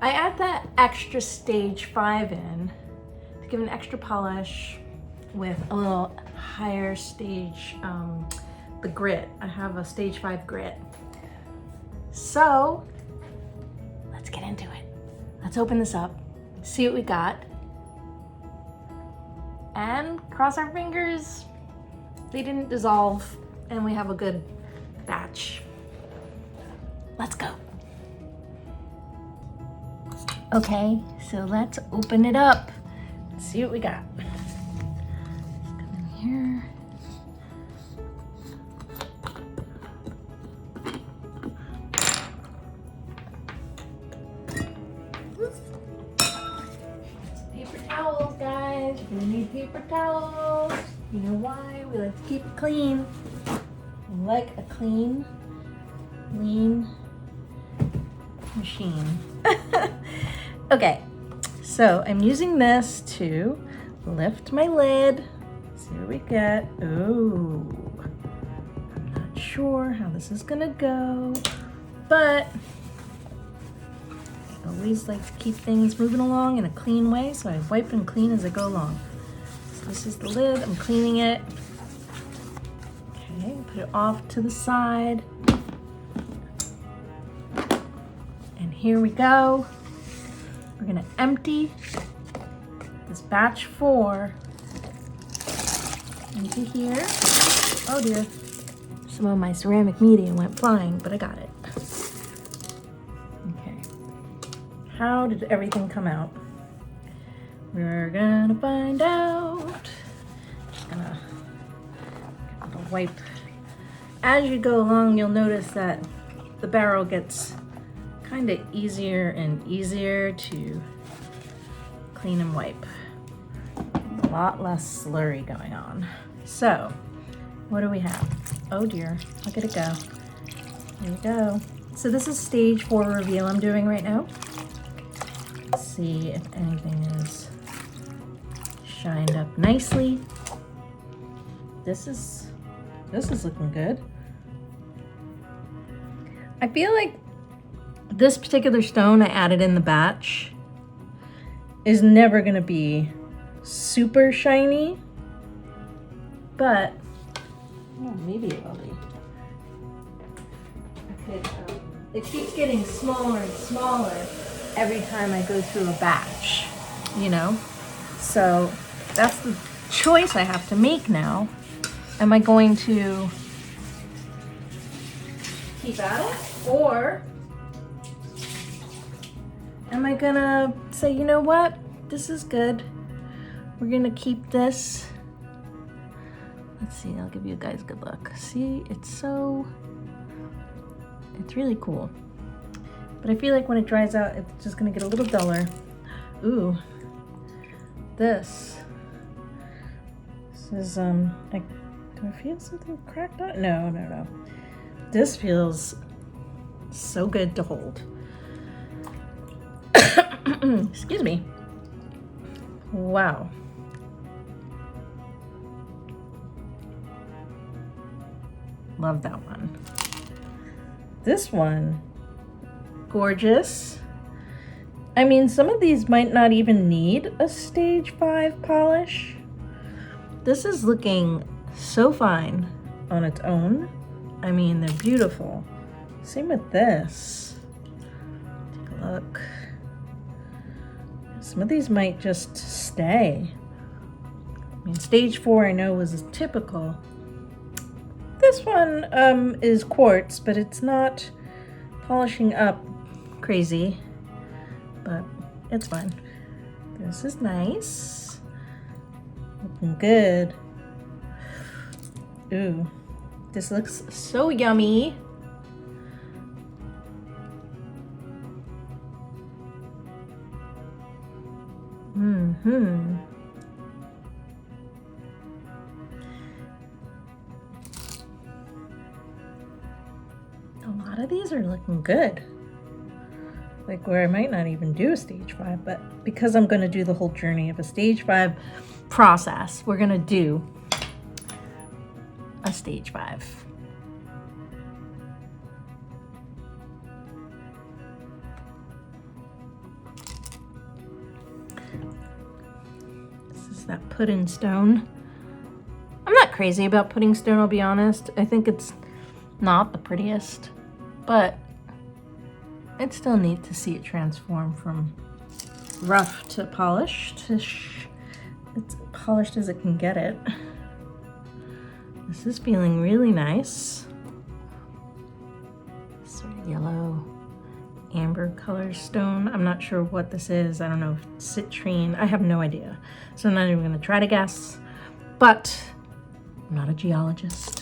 I add that extra stage 5 in to give an extra polish with a little higher stage, the grit. I have a stage 5 grit. So let's get into it. Let's open this up, see what we got, and cross our fingers they didn't dissolve and we have a good batch. Let's go. Okay, so let's open it up and see what we got. Let's come in here. Paper towels, guys. You're gonna need paper towels. You know why? We like to keep it clean. We like a clean, lean machine. Okay, so I'm using this to lift my lid. See what we get. Oh, I'm not sure how this is gonna go, but I always like to keep things moving along in a clean way, so I wipe and clean as I go along. So this is the lid, I'm cleaning it. Okay, put it off to the side. And here we go. We're gonna empty this batch 4 into here. Oh dear, some of my ceramic media went flying, but I got it. How did everything come out? We're gonna find out. Just gonna wipe. As you go along, you'll notice that the barrel gets kind of easier and easier to clean and wipe. A lot less slurry going on. So, what do we have? Oh dear, look at it go. Here we go. So this is stage 4 reveal I'm doing right now. Let's see if anything is shined up nicely. This is looking good. I feel like this particular stone I added in the batch is never gonna be super shiny, but maybe it will be. It keeps getting smaller and smaller every time I go through a batch, you know? So that's the choice I have to make now. Am I going to keep at it, or am I gonna say, you know what, this is good, we're gonna keep this. Let's see, I'll give you guys a good look. See, it's really cool. But I feel like when it dries out, it's just gonna get a little duller. Ooh, this is, do I feel something cracked out? No. This feels so good to hold. Excuse me. Wow. Love that one. This one, gorgeous. I mean, some of these might not even need a stage 5 polish. This is looking so fine on its own. I mean, they're beautiful. Same with this. Take a look. Some of these might just stay. I mean, stage 4 I know was typical. This one is quartz, but it's not polishing up crazy, but it's fine. This is nice. Looking good. Ooh, this looks so yummy. A lot of these are looking good. Like where I might not even do a stage 5, but because I'm gonna do the whole journey of a stage 5 process, we're gonna do a stage 5. This is that pudding stone. I'm not crazy about pudding stone, I'll be honest. I think it's not the prettiest, but it's still neat to see it transform from rough to polished. It's polished as it can get it. This is feeling really nice. Sort of yellow, amber color stone. I'm not sure what this is. I don't know if it's citrine. I have no idea. So I'm not even gonna try to guess, but I'm not a geologist.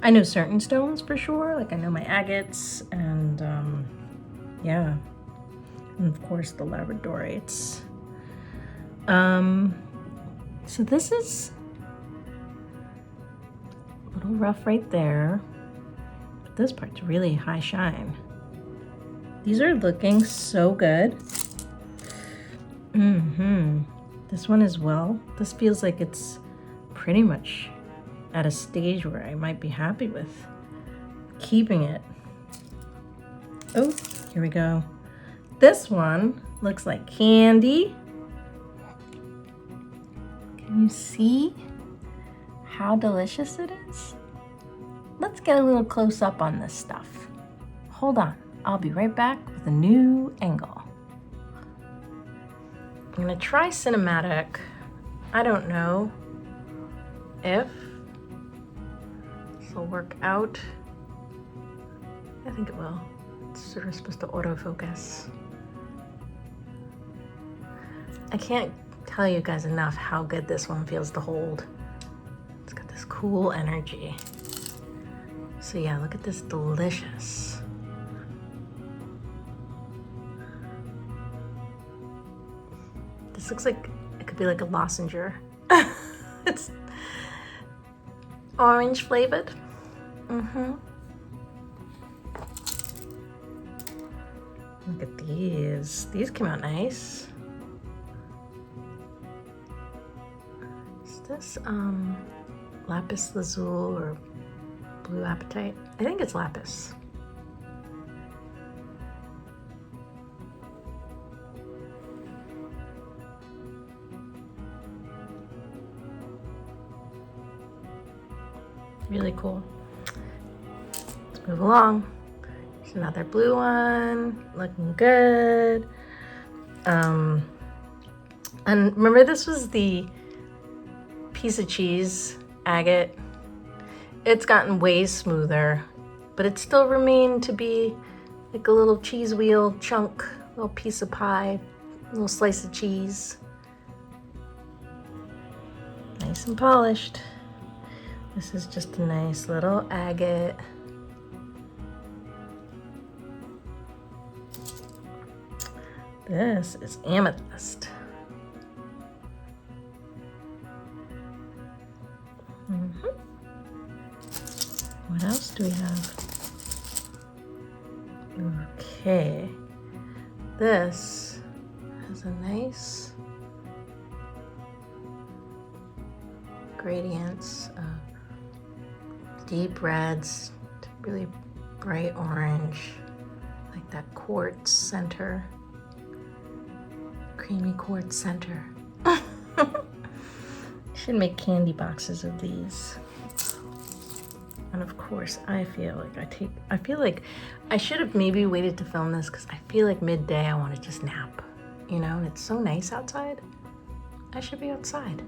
I know certain stones for sure, like I know my agates and yeah, and of course the labradorates. So this is a little rough right there, but this part's really high shine. These are looking so good. This one as well. This feels like it's pretty much at a stage where I might be happy with keeping it. Oh, here we go. This one looks like candy. Can you see how delicious it is? Let's get a little close up on this stuff. Hold on, I'll be right back with a new angle. I'm gonna try cinematic. I don't know if this will work out. I think it will. It's sort of supposed to autofocus. I can't tell you guys enough how good this one feels to hold. It's got this cool energy. So yeah, look at this delicious. This looks like it could be like a lozenger. It's orange flavored. Look at these. These came out nice. Is this lapis lazuli or blue apatite? I think it's lapis. Really cool. Let's move along. There's another blue one, looking good. And remember, this was the piece of cheese agate. It's gotten way smoother, but it still remained to be like a little cheese wheel chunk, little piece of pie, little slice of cheese. Nice and polished. This is just a nice little agate. This is amethyst. What else do we have? Okay. This has a nice gradients of deep reds to really bright orange, like that quartz center, creamy quartz center. Should make candy boxes of these. And of course, I feel like I should have maybe waited to film this because I feel like midday I want to just nap, you know, and it's so nice outside. I should be outside,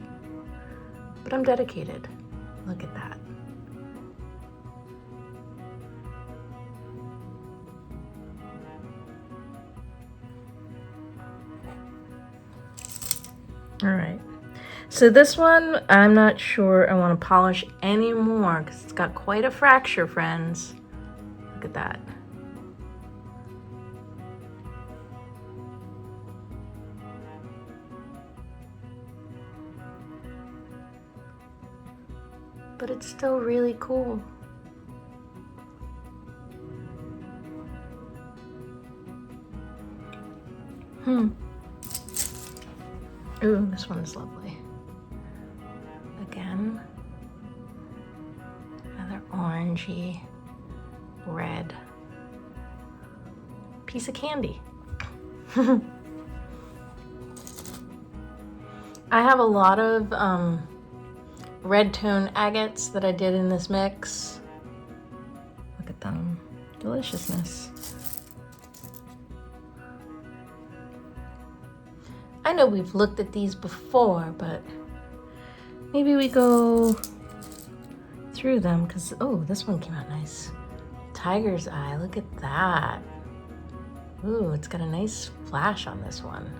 but I'm dedicated. Look at that. All right. So this one, I'm not sure I want to polish anymore because it's got quite a fracture, friends. Look at that. But it's still really cool. Ooh, this one is lovely. Again, another orangey red piece of candy. I have a lot of red tone agates that I did in this mix. Look at them. Deliciousness. I know we've looked at these before, but maybe we go through them because, oh, this one came out nice. Tiger's eye, look at that. Ooh, it's got a nice flash on this one.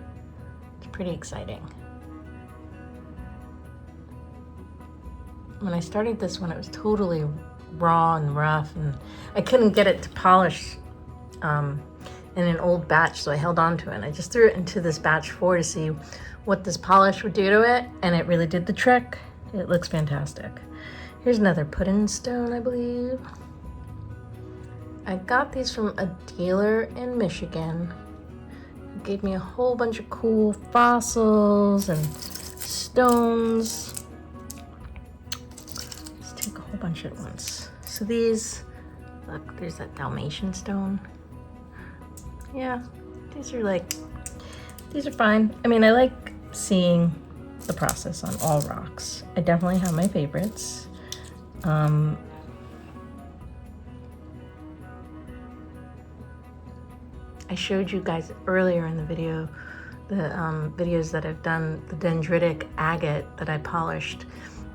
It's pretty exciting. When I started this one, it was totally raw and rough, and I couldn't get it to polish in an old batch, so I held on to it. And I just threw it into this batch 4 to see what this polish would do to it, and it really did the trick. It looks fantastic. Here's another pudding stone, I believe. I got these from a dealer in Michigan who gave me a whole bunch of cool fossils and stones. Let's take a whole bunch at once. So these, look, there's that Dalmatian stone. Yeah, these are fine. I mean, I like seeing the process on all rocks. I definitely have my favorites. I showed you guys earlier in the video, the videos that I've done, the dendritic agate that I polished.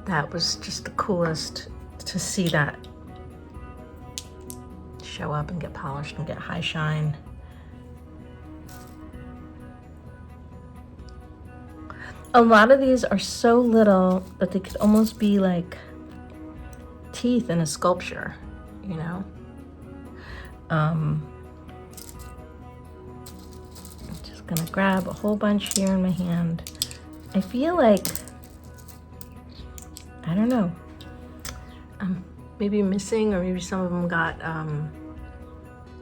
That was just the coolest to see that show up and get polished and get high shine. A lot of these are so little that they could almost be like teeth in a sculpture, you know? I'm just gonna grab a whole bunch here in my hand. I feel like, I don't know, maybe missing, or maybe some of them got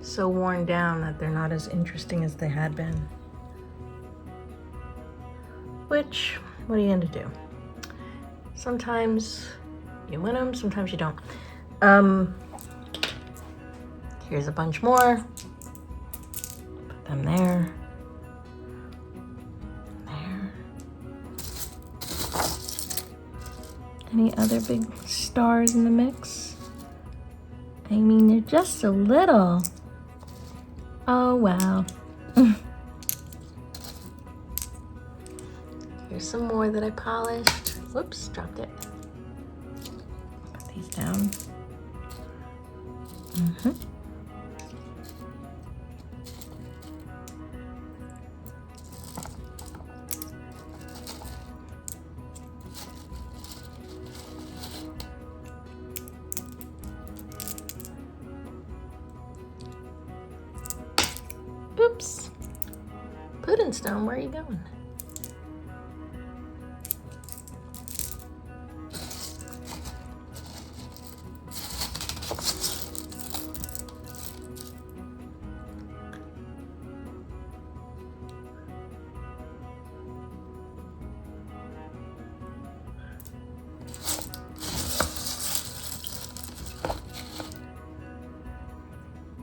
so worn down that they're not as interesting as they had been. Which, what are you gonna do? Sometimes you win them, sometimes you don't. Here's a bunch more. Put them there. There. Any other big stars in the mix? I mean, they're just so little. Oh, wow. Here's some more that I polished. Whoops, dropped it. Put these down. Oops. Pudding Stone, where are you going?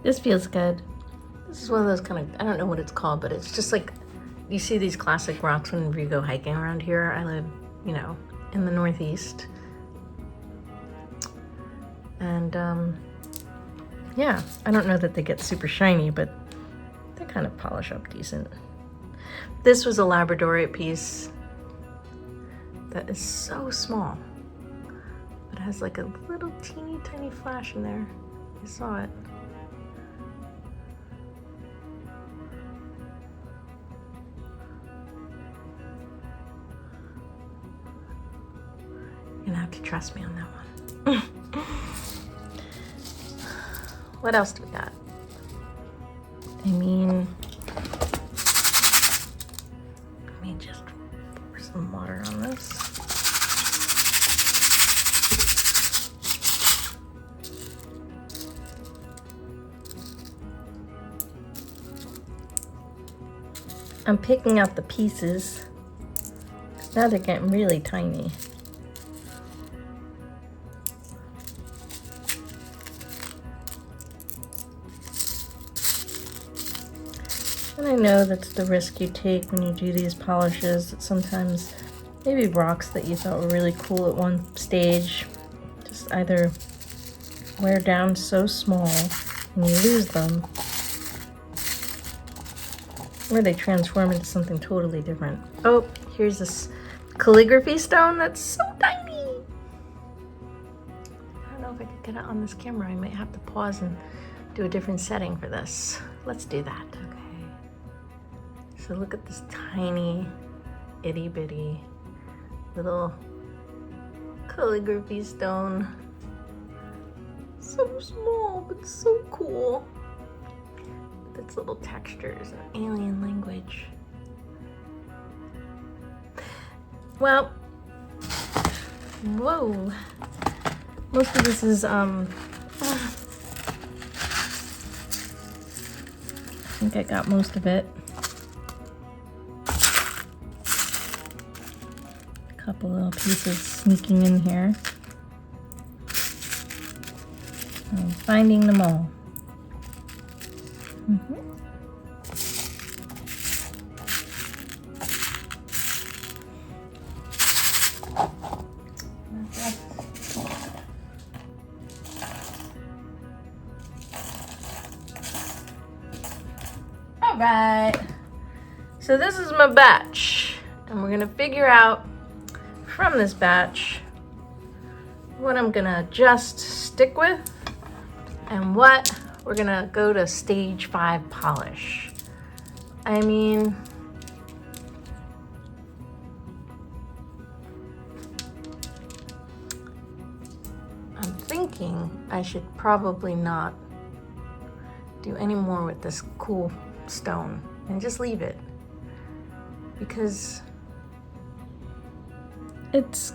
This feels good. This is one of those kind of, I don't know what it's called, but it's just like, you see these classic rocks whenever you go hiking around here. I live, you know, in the Northeast. And yeah, I don't know that they get super shiny, but they kind of polish up decent. This was a labradorite piece that is so small. It has like a little teeny tiny flash in there. I saw it. You're gonna have to trust me on that one. What else do we got? I mean, let me just pour some water on this. I'm picking out the pieces, 'cause now they're getting really tiny. And I know that's the risk you take when you do these polishes, that sometimes maybe rocks that you thought were really cool at one stage just either wear down so small and you lose them, or they transform into something totally different. Oh, here's this calligraphy stone that's so tiny. I don't know if I could get it on this camera. I might have to pause and do a different setting for this. Let's do that. Okay. So look at this tiny, itty bitty little calligraphy stone. So small, but so cool. With its little textures and alien language. Well, whoa. Most of this is, I think I got most of it. Couple little pieces sneaking in here. I'm finding them all. All right. So this is my batch, and we're gonna figure out from this batch what I'm gonna just stick with and what we're gonna go to stage 5 polish. I mean, I should probably not do any more with this cool stone and just leave it, because it's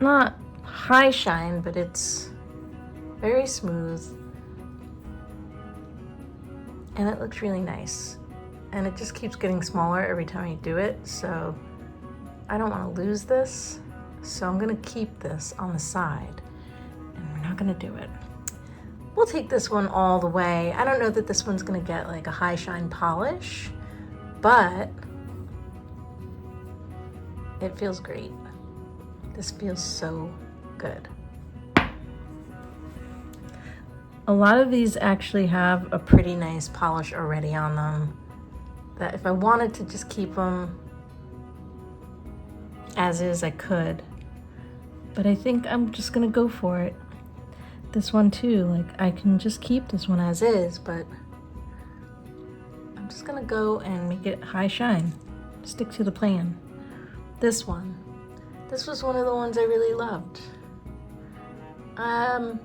not high shine, but it's very smooth and it looks really nice, and it just keeps getting smaller every time I do it, so I don't want to lose this, so I'm gonna keep this on the side and we're not gonna do it. We'll take this one all the way. I don't know that this one's gonna get like a high shine polish, but it feels great. This feels so good. A lot of these actually have a pretty nice polish already on them, that if I wanted to just keep them as is, I could. But I think I'm just gonna go for it. This one too, like I can just keep this one as is, but I'm just gonna go and make it high shine. Stick to the plan. This one. This was one of the ones I really loved. I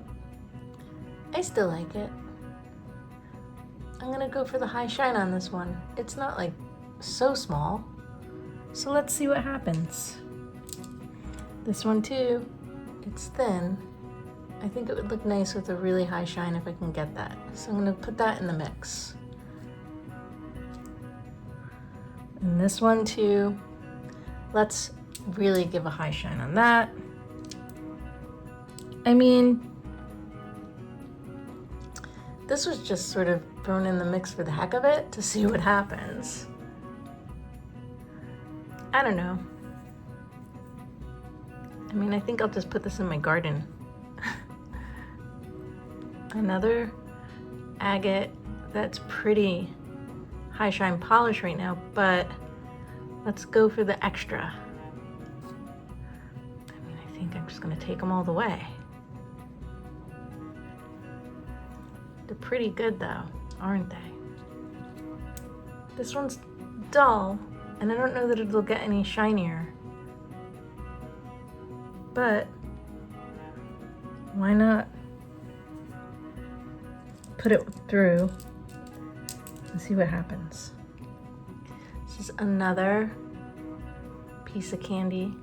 still like it. I'm gonna go for the high shine on this one. It's not like so small. So let's see what happens. This one too, it's thin. I think it would look nice with a really high shine if I can get that. So I'm gonna put that in the mix. And this one too, let's really give a high shine on that. I mean, this was just sort of thrown in the mix for the heck of it to see what happens. I don't know. I mean, I think I'll just put this in my garden. Another agate that's pretty high shine polish right now, but let's go for the extra. I mean, I think I'm just gonna take them all the way. They're pretty good though, aren't they? This one's dull, and I don't know that it'll get any shinier. But why not put it through and see what happens? This is another piece of candy.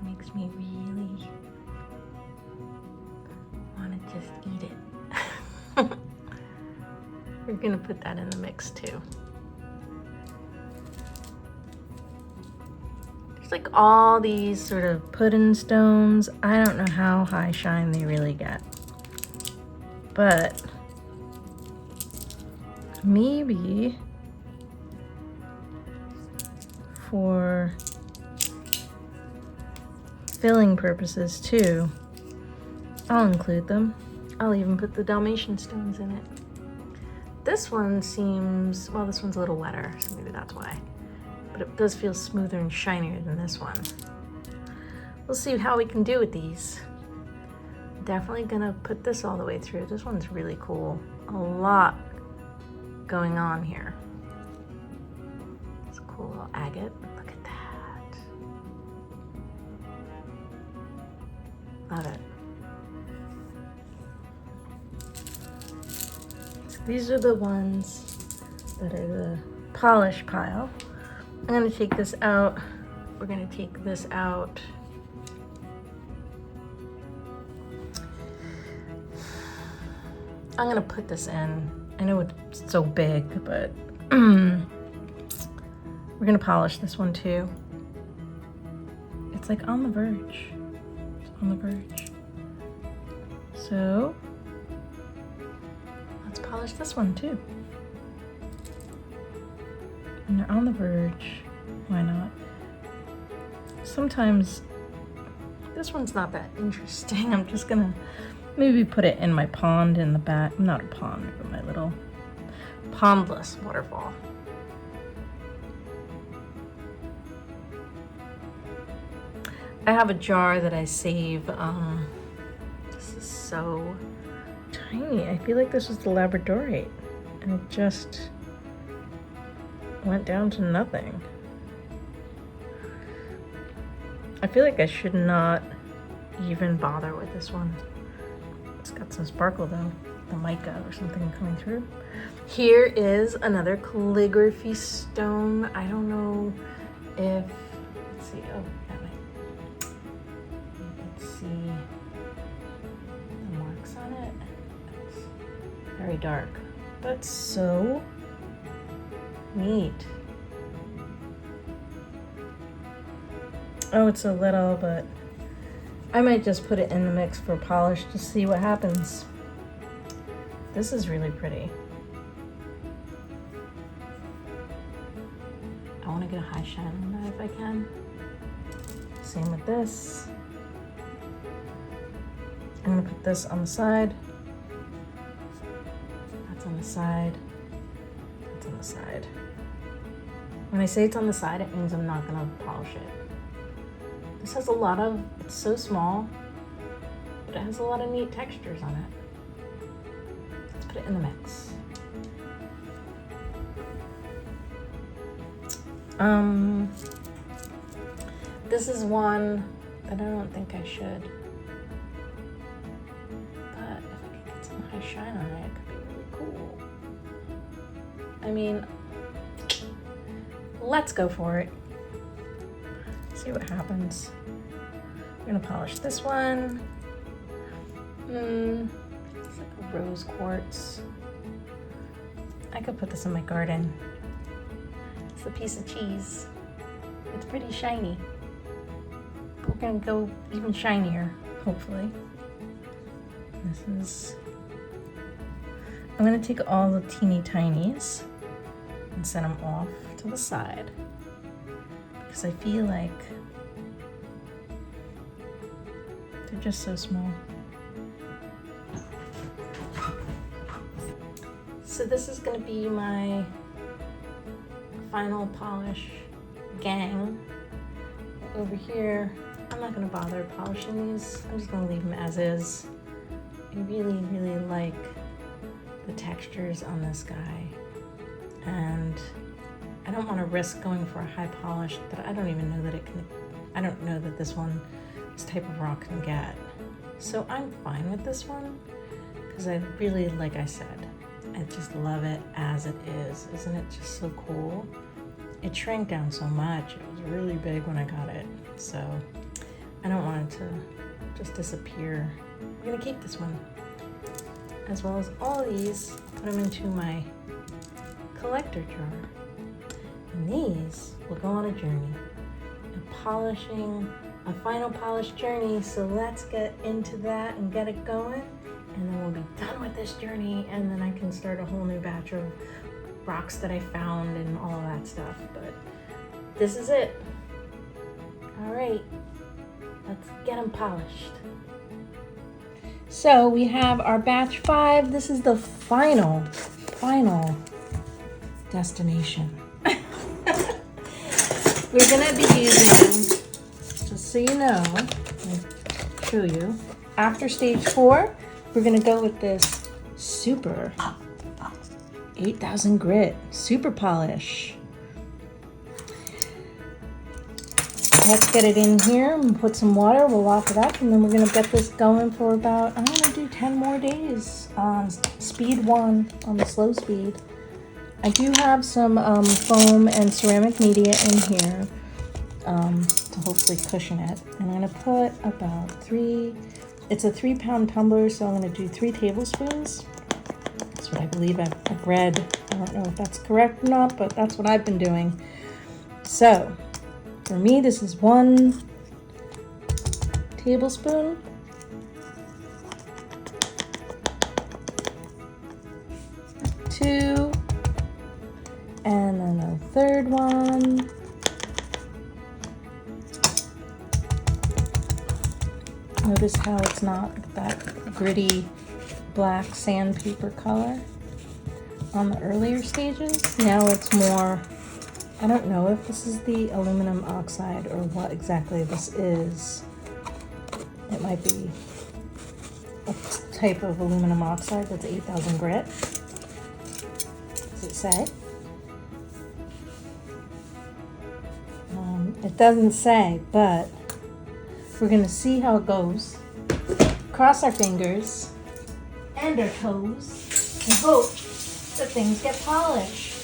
Makes me really want to just eat it. We're gonna put that in the mix too. There's like all these sort of pudding stones. I don't know how high shine they really get, but maybe for filling purposes too, I'll include them. I'll even put the Dalmatian stones in it. This one seems, well, this one's a little wetter, so maybe that's why. But it does feel smoother and shinier than this one. We'll see how we can do with these. Definitely gonna put this all the way through. This one's really cool. A lot going on here. It's a cool little agate. Look at that. Love it. So these are the ones that are the polish pile. I'm gonna take this out. We're gonna take this out. I'm gonna put this in. I know it's so big, but we're gonna polish this one too. It's like on the verge. It's on the verge. So let's polish this one too. When they're on the verge, why not? Sometimes this one's not that interesting. I'm just gonna maybe put it in my pond in the back. Not a pond, but my little pondless waterfall. I have a jar that I save. This is so tiny. I feel like this was the labradorite, and it just went down to nothing. I feel like I should not even bother with this one. It's got some sparkle though, the mica or something coming through. Here is another calligraphy stone. I don't know if, let's see, oh, that way. You can see the marks on it. It's very dark, but so neat. Oh, it's a little, but I might just put it in the mix for polish to see what happens. This is really pretty. I want to get a high shine on that if I can. Same with this. I'm going to put this on the side. That's on the side. That's on the side. When I say it's on the side, it means I'm not going to polish it. This has a lot of, it's so small, but it has a lot of neat textures on it. Let's put it in the mix. This is one that I don't think I should, but if I could get some high shine on it, it could be really cool. I mean, let's go for it. See what happens. We're gonna polish this one. It's like a rose quartz. I could put this in my garden. It's a piece of cheese. It's pretty shiny. We're gonna go even shinier, hopefully. This is, I'm gonna take all the teeny tinies and set them off to the side because I feel like they're just so small. So this is gonna be my final polish gang. Over here, I'm not gonna bother polishing these. I'm just gonna leave them as is. I really, really like the textures on this guy. And I don't wanna risk going for a high polish that I don't even know that it can, I don't know that this type of rock can get. So I'm fine with this one because I really, like I said, I just love it as it is. Isn't it just so cool? It shrank down so much. It was really big when I got it. So I don't want it to just disappear. We're gonna keep this one. As well as all of these, put them into my collector jar. And these will go on a journey. A final polish journey. So let's get into that and get it going. And then we'll be done with this journey, and then I can start a whole new batch of rocks that I found and all of that stuff. But this is it. All right, let's get them polished. So we have our batch 5. This is the final destination. We're gonna be using, just so you know, I'll show you, after stage 4, we're gonna go with this super 8000 grit super polish. Let's get it in here and put some water. We'll lock it up, and then we're gonna get this going for about, I'm gonna do 10 more days on speed 1, on the slow speed. I do have some foam and ceramic media in here to hopefully cushion it. And I'm gonna put about 3, it's a 3-pound tumbler, so I'm gonna do 3 tablespoons. That's what I believe I've read. I don't know if that's correct or not, but that's what I've been doing. So for me, this is 1 tablespoon. Two, and then a third one. Notice how it's not that gritty black sandpaper color on the earlier stages. Now it's more, I don't know if this is the aluminum oxide or what exactly this is. It might be a type of aluminum oxide that's 8000 grit. Does it say? It doesn't say, but We're gonna see how it goes. Cross our fingers and our toes and hope that things get polished.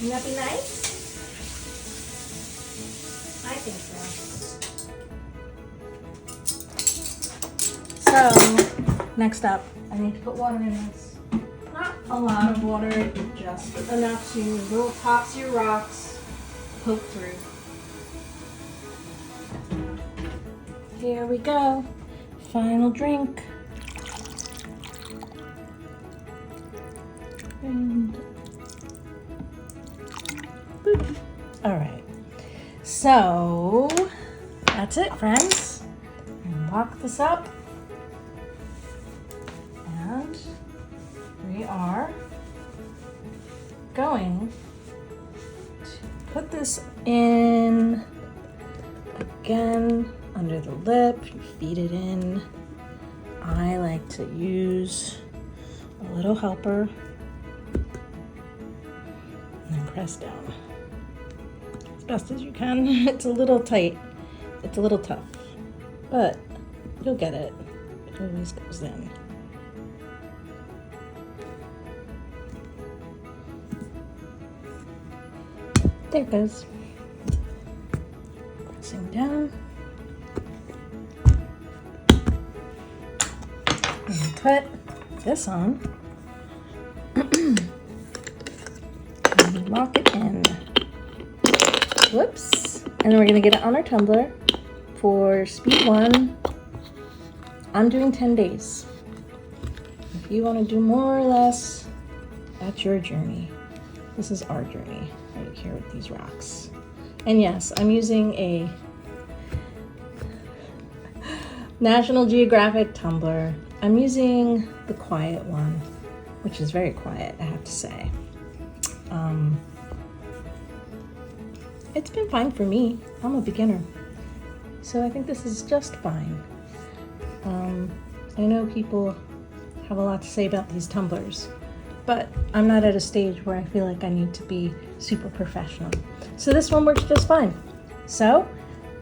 Wouldn't that be nice? I think so. So, next up, I need to put water in this. Not a lot of water, just enough to little tops of your rocks poke through. Here we go. Final drink. And boop. All right. So that's it, friends. And lock this up. And we are going to put this in again under the lip. You feed it in. I like to use a little helper and then press down as best as you can. It's a little tight. It's a little tough, but you'll get it. It always goes in. There it goes. Pressing down. And put this on. And lock it in. Whoops. And then we're going to get it on our tumbler for speed 1. I'm doing 10 days. If you want to do more or less, that's your journey. This is our journey right here with these rocks. And yes, I'm using a National Geographic tumbler. I'm using the quiet one, which is very quiet, I have to say. It's been fine for me. I'm a beginner, so I think this is just fine. I know people have a lot to say about these tumblers, but I'm not at a stage where I feel like I need to be super professional. So this one works just fine. So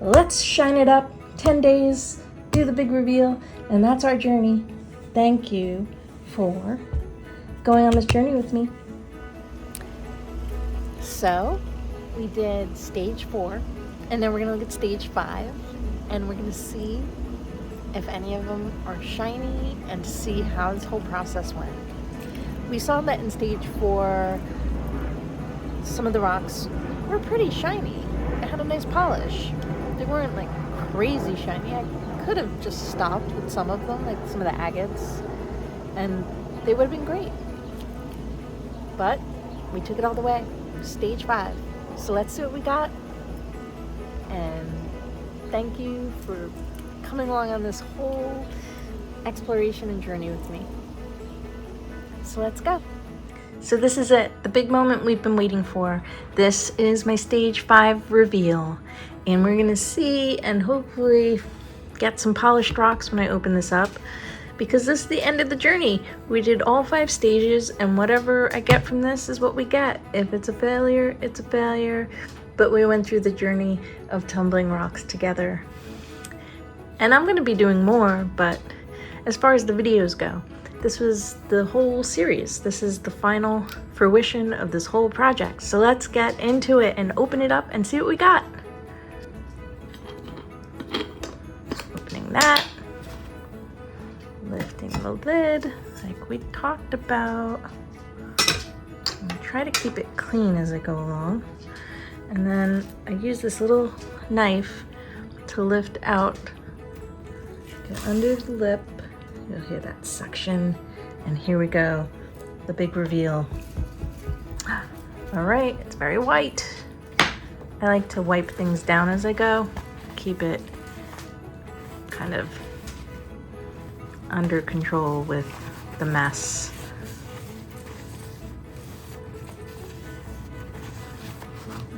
let's shine it up. 10 days, do the big reveal, and that's our journey. Thank you for going on this journey with me. So we did stage 4, and then we're gonna look at stage 5, and we're gonna see if any of them are shiny and see how this whole process went. We saw that in stage 4, some of the rocks were pretty shiny. It had a nice polish. They weren't like crazy shiny. I could have just stopped with some of them, like some of the agates, and they would have been great. But we took it all the way. Stage 5. So let's see what we got. And thank you for coming along on this whole exploration and journey with me. So let's go. So this is it, the big moment we've been waiting for. This is my stage 5 reveal. And we're gonna see and hopefully get some polished rocks when I open this up, because this is the end of the journey. We did all 5 stages, and whatever I get from this is what we get. If it's a failure, it's a failure. But we went through the journey of tumbling rocks together. And I'm gonna be doing more, but as far as the videos go, this was the whole series. This is the final fruition of this whole project. So let's get into it and open it up and see what we got. Opening that. Lifting the lid like we talked about. And try to keep it clean as I go along. And then I use this little knife to lift out, get under the lip. You'll hear that suction. And here we go, the big reveal. All right, it's very white. I like to wipe things down as I go, keep it kind of under control with the mess.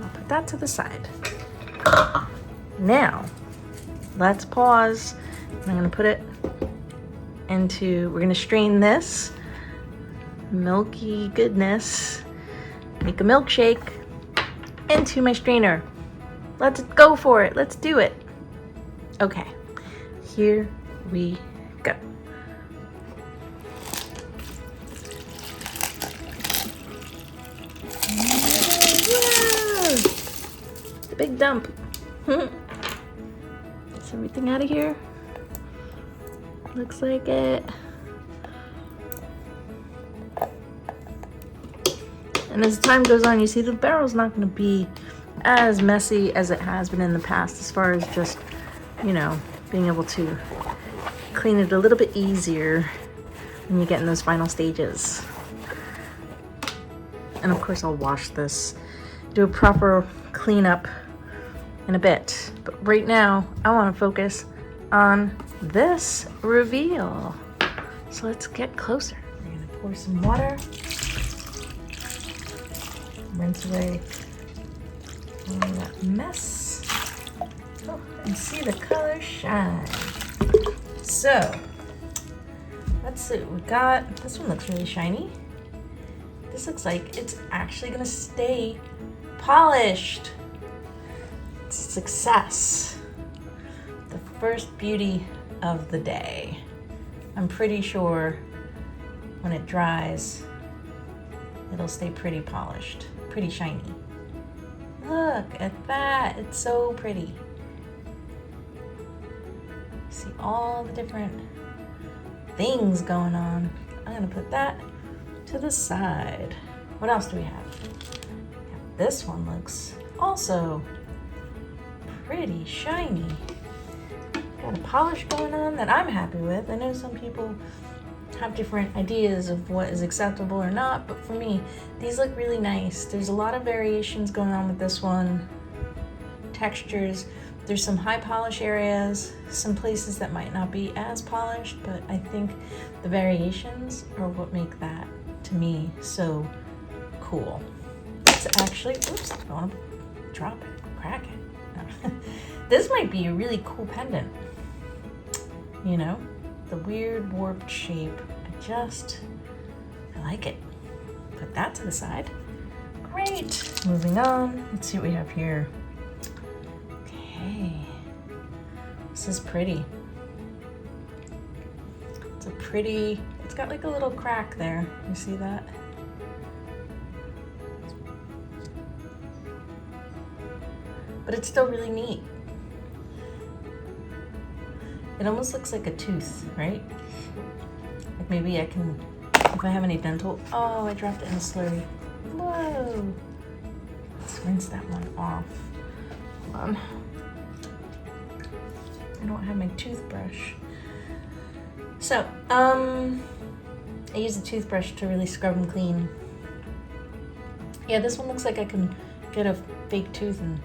I'll put that to the side. Now, let's pause. I'm gonna put it into, we're gonna strain this milky goodness, make a milkshake into my strainer. Let's go for it, let's do it. Okay, here we go. Whoa! The big dump. Is everything out of here? Looks like it. And as time goes on, you see the barrel's not going to be as messy as it has been in the past, as far as just, you know, being able to clean it a little bit easier when you get in those final stages. And of course I'll wash this, do a proper cleanup in a bit. But right now I want to focus on this reveal. So let's get closer. We're going to pour some water. Rinse away all that mess. Oh, and see the color shine. So, let's see what we got. This one looks really shiny. This looks like it's actually gonna stay polished. It's a success. The first beauty of the day. I'm pretty sure when it dries, it'll stay pretty polished, pretty shiny. Look at that, it's so pretty. See all the different things going on. I'm gonna put that to the side. What else do we have? This one looks also pretty shiny. Got a polish going on that I'm happy with. I know some people have different ideas of what is acceptable or not, but for me, these look really nice. There's a lot of variations going on with this one. Textures. There's some high polish areas, some places that might not be as polished, but I think the variations are what make that, to me, so cool. It's actually, oops, I don't want to drop it, crack it. No. This might be a really cool pendant. You know, the weird warped shape. I like it. Put that to the side. Great. Moving on. Let's see what we have here. Okay. This is pretty. It's got like a little crack there. You see that? But it's still really neat. It almost looks like a tooth, right? Like maybe I can, if I have any dental, oh, I dropped it in a slurry. Whoa. Let's rinse that one off. Hold on. I don't have my toothbrush. So, I use a toothbrush to really scrub them clean. Yeah, this one looks like I can get a fake tooth and,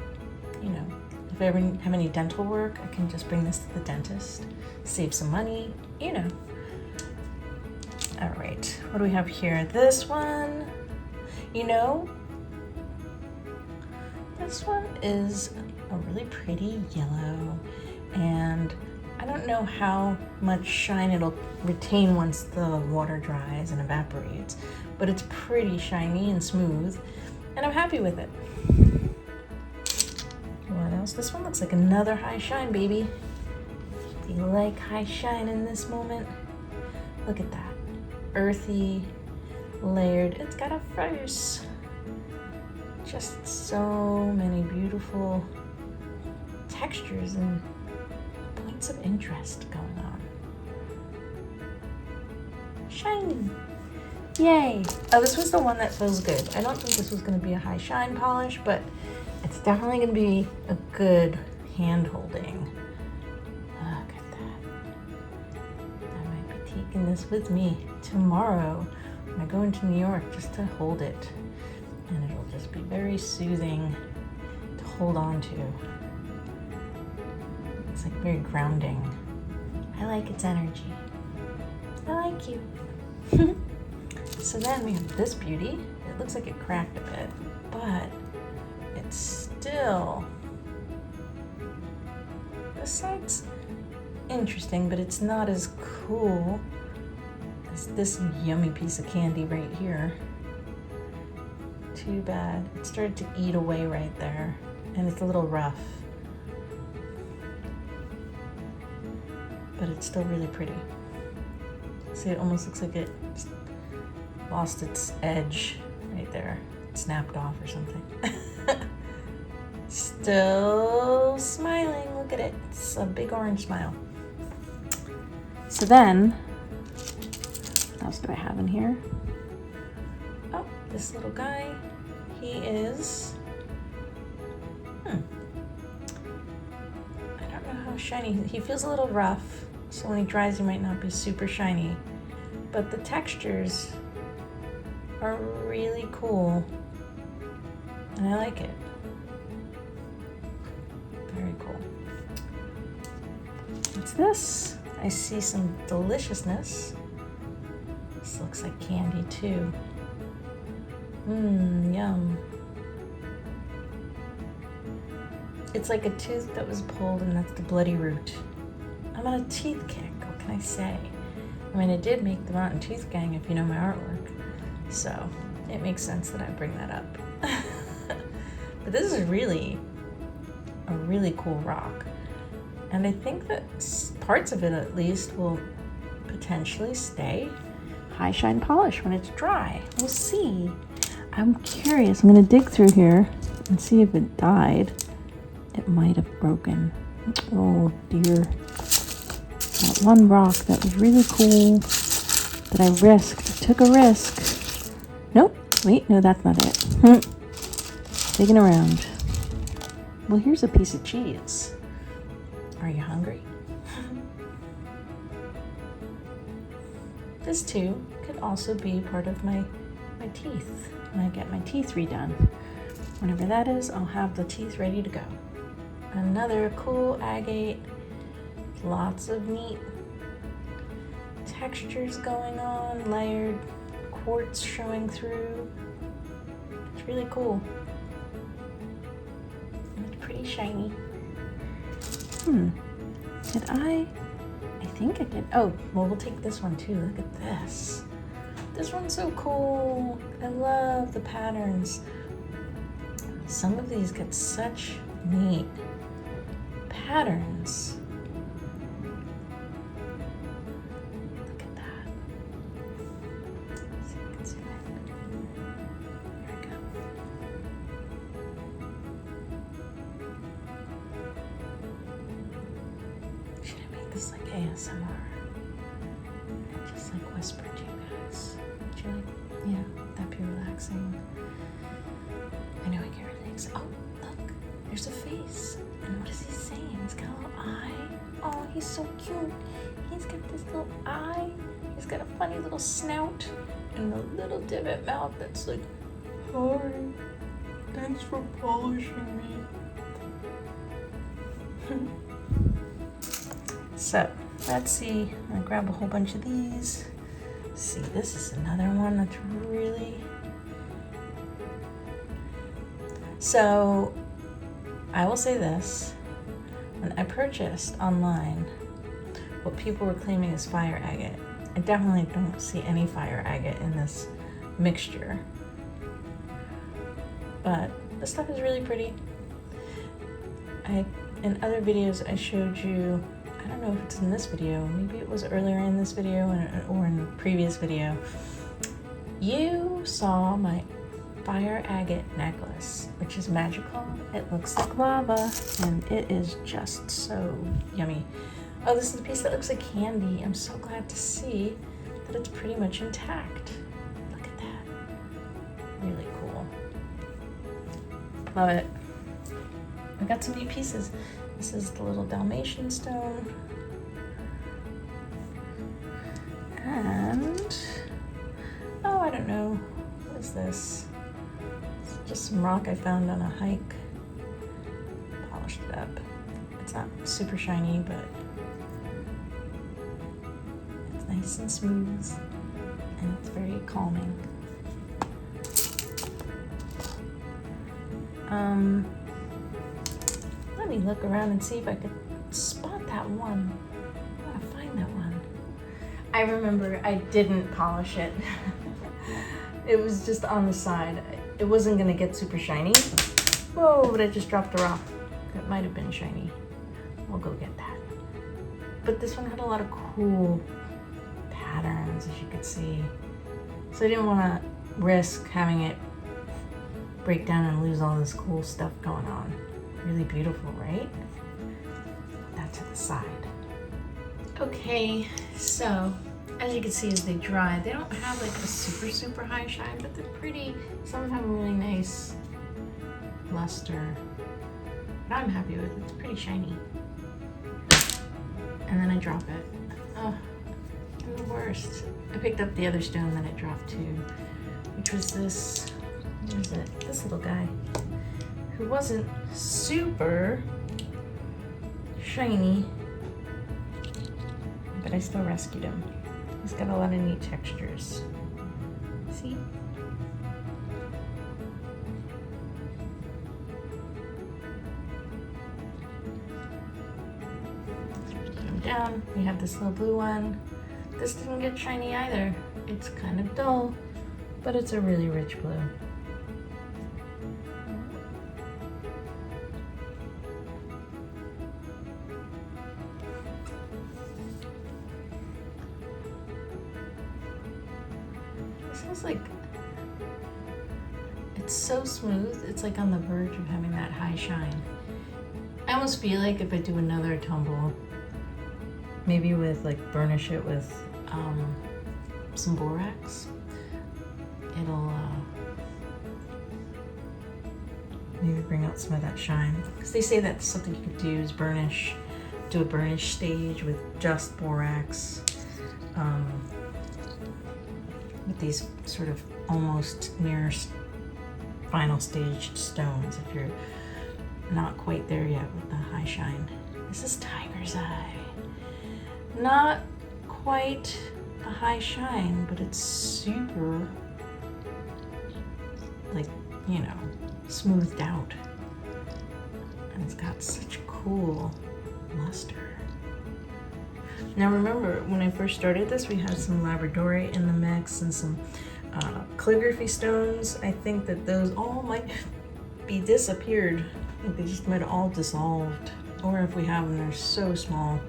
you know, if I ever have any dental work, I can just bring this to the dentist, save some money, you know. All right, what do we have here? This one, you know, this one is a really pretty yellow, and I don't know how much shine it'll retain once the water dries and evaporates, but it's pretty shiny and smooth, and I'm happy with it. What else? This one looks like another high shine, baby. Do you like high shine in this moment? Look at that. Earthy, layered. It's got a face. Just so many beautiful textures and points of interest going on. Shiny. Yay. Oh, this was the one that feels good. I don't think this was going to be a high shine polish, but it's definitely going to be a good hand holding. Look at that. I might be taking this with me tomorrow when I go into New York just to hold it. And it'll just be very soothing to hold on to. It's like very grounding. I like its energy. I like you. So then we have this beauty. It looks like it cracked a bit, but it's still, this side's interesting, but it's not as cool as this yummy piece of candy right here. Too bad. It started to eat away right there, and it's a little rough. but it's still really pretty. See, it almost looks like it lost its edge right there. It snapped off or something. Still smiling, look at it. It's a big orange smile. So then, what else do I have in here? Oh, this little guy, he is, I don't know how shiny, he feels a little rough, so when he dries he might not be super shiny, but the textures are really cool, and I like it. Very cool. What's this? I see some deliciousness. This looks like candy too. Yum. It's like a tooth that was pulled, and that's the bloody root. I'm on a teeth kick, what can I say? I mean, I did make the Rotten Tooth Gang, if you know my artwork, so it makes sense that I bring that up. But this is really a really cool rock, and I think that parts of it at least will potentially stay high shine polish when it's dry. We'll see. I'm curious. I'm going to dig through here and see if it died. It might have broken. Oh dear. That one rock that was really cool that I risked. Took a risk. Nope. Wait, no, that's not it. Digging around. Well, here's a piece of cheese. Are you hungry? This too could also be part of my teeth when I get my teeth redone. Whenever that is, I'll have the teeth ready to go. Another cool agate. Lots of neat textures going on, layered quartz showing through. It's really cool. Pretty shiny. Did I think I did. Oh, well, we'll take this one too. Look at this. This one's so cool. I love the patterns. Some of these get such neat patterns. Look at that. Let's see if I can zoom in. There we go. Should I make this like ASMR? And just like whisper to you guys. Would you like, that'd be relaxing. I know I get really excited. Oh, look, there's a face. And what is he saying? He's got a little eye. Oh, he's so cute. He's got this little eye. He's got a funny little snout and a little divot mouth that's like, hi, thanks for polishing me. So, let's see. I'm gonna grab a whole bunch of these. See, this is another one that's really... So, I will say this. When I purchased online what people were claiming is fire agate, I definitely don't see any fire agate in this mixture. But this stuff is really pretty. In other videos I showed you, I don't know if it's in this video, maybe it was earlier in this video or in the previous video, you saw my fire agate necklace, which is magical. It looks like lava, and it is just so yummy. Oh, this is a piece that looks like candy. I'm so glad to see that it's pretty much intact. Look at that. Really cool. Love it. I got some neat pieces. This is the little Dalmatian stone. And, oh, I don't know. What is this? It's just some rock I found on a hike. Polished it up. It's not super shiny, but it's nice and smooth, and it's very calming. Let me look around and see if I could spot that one. I want to find that one. I remember I didn't polish it. It was just on the side. It wasn't gonna get super shiny. Whoa, but I just dropped a rock. That might have been shiny. We'll go get that. but this one had a lot of cool patterns, as you could see. So I didn't want to risk having it break down and lose all this cool stuff going on. Really beautiful, right? Put that to the side. Okay, so as you can see as they dry, they don't have like a super high shine, but they're pretty. Some of them have a really nice luster. But I'm happy with it. It's pretty shiny. And then I drop it. Oh, I'm the worst. I picked up the other stone that I dropped too, which was this, what is it? This little guy, who wasn't super shiny, but I still rescued him. He's got a lot of neat textures. See? Down, we have this little blue one. This didn't get shiny either. It's kind of dull, but it's a really rich blue. This is like, it's so smooth. It's like on the verge of having that high shine. I almost feel like if I do another tumble, maybe with like burnish it with some borax, it'll maybe bring out some of that shine. Because they say that's something you could do is do a burnish stage with just borax, with these sort of almost near final stage stones if you're not quite there yet with the high shine. This is Tiger's Eye. Not quite a high shine, but it's super, like, you know, smoothed out. And it's got such cool luster. Now remember, when I first started this, we had some labradorite in the mix and some calligraphy stones. I think that those all might be disappeared. I think they just might have all dissolved. Or if we have them, they're so small.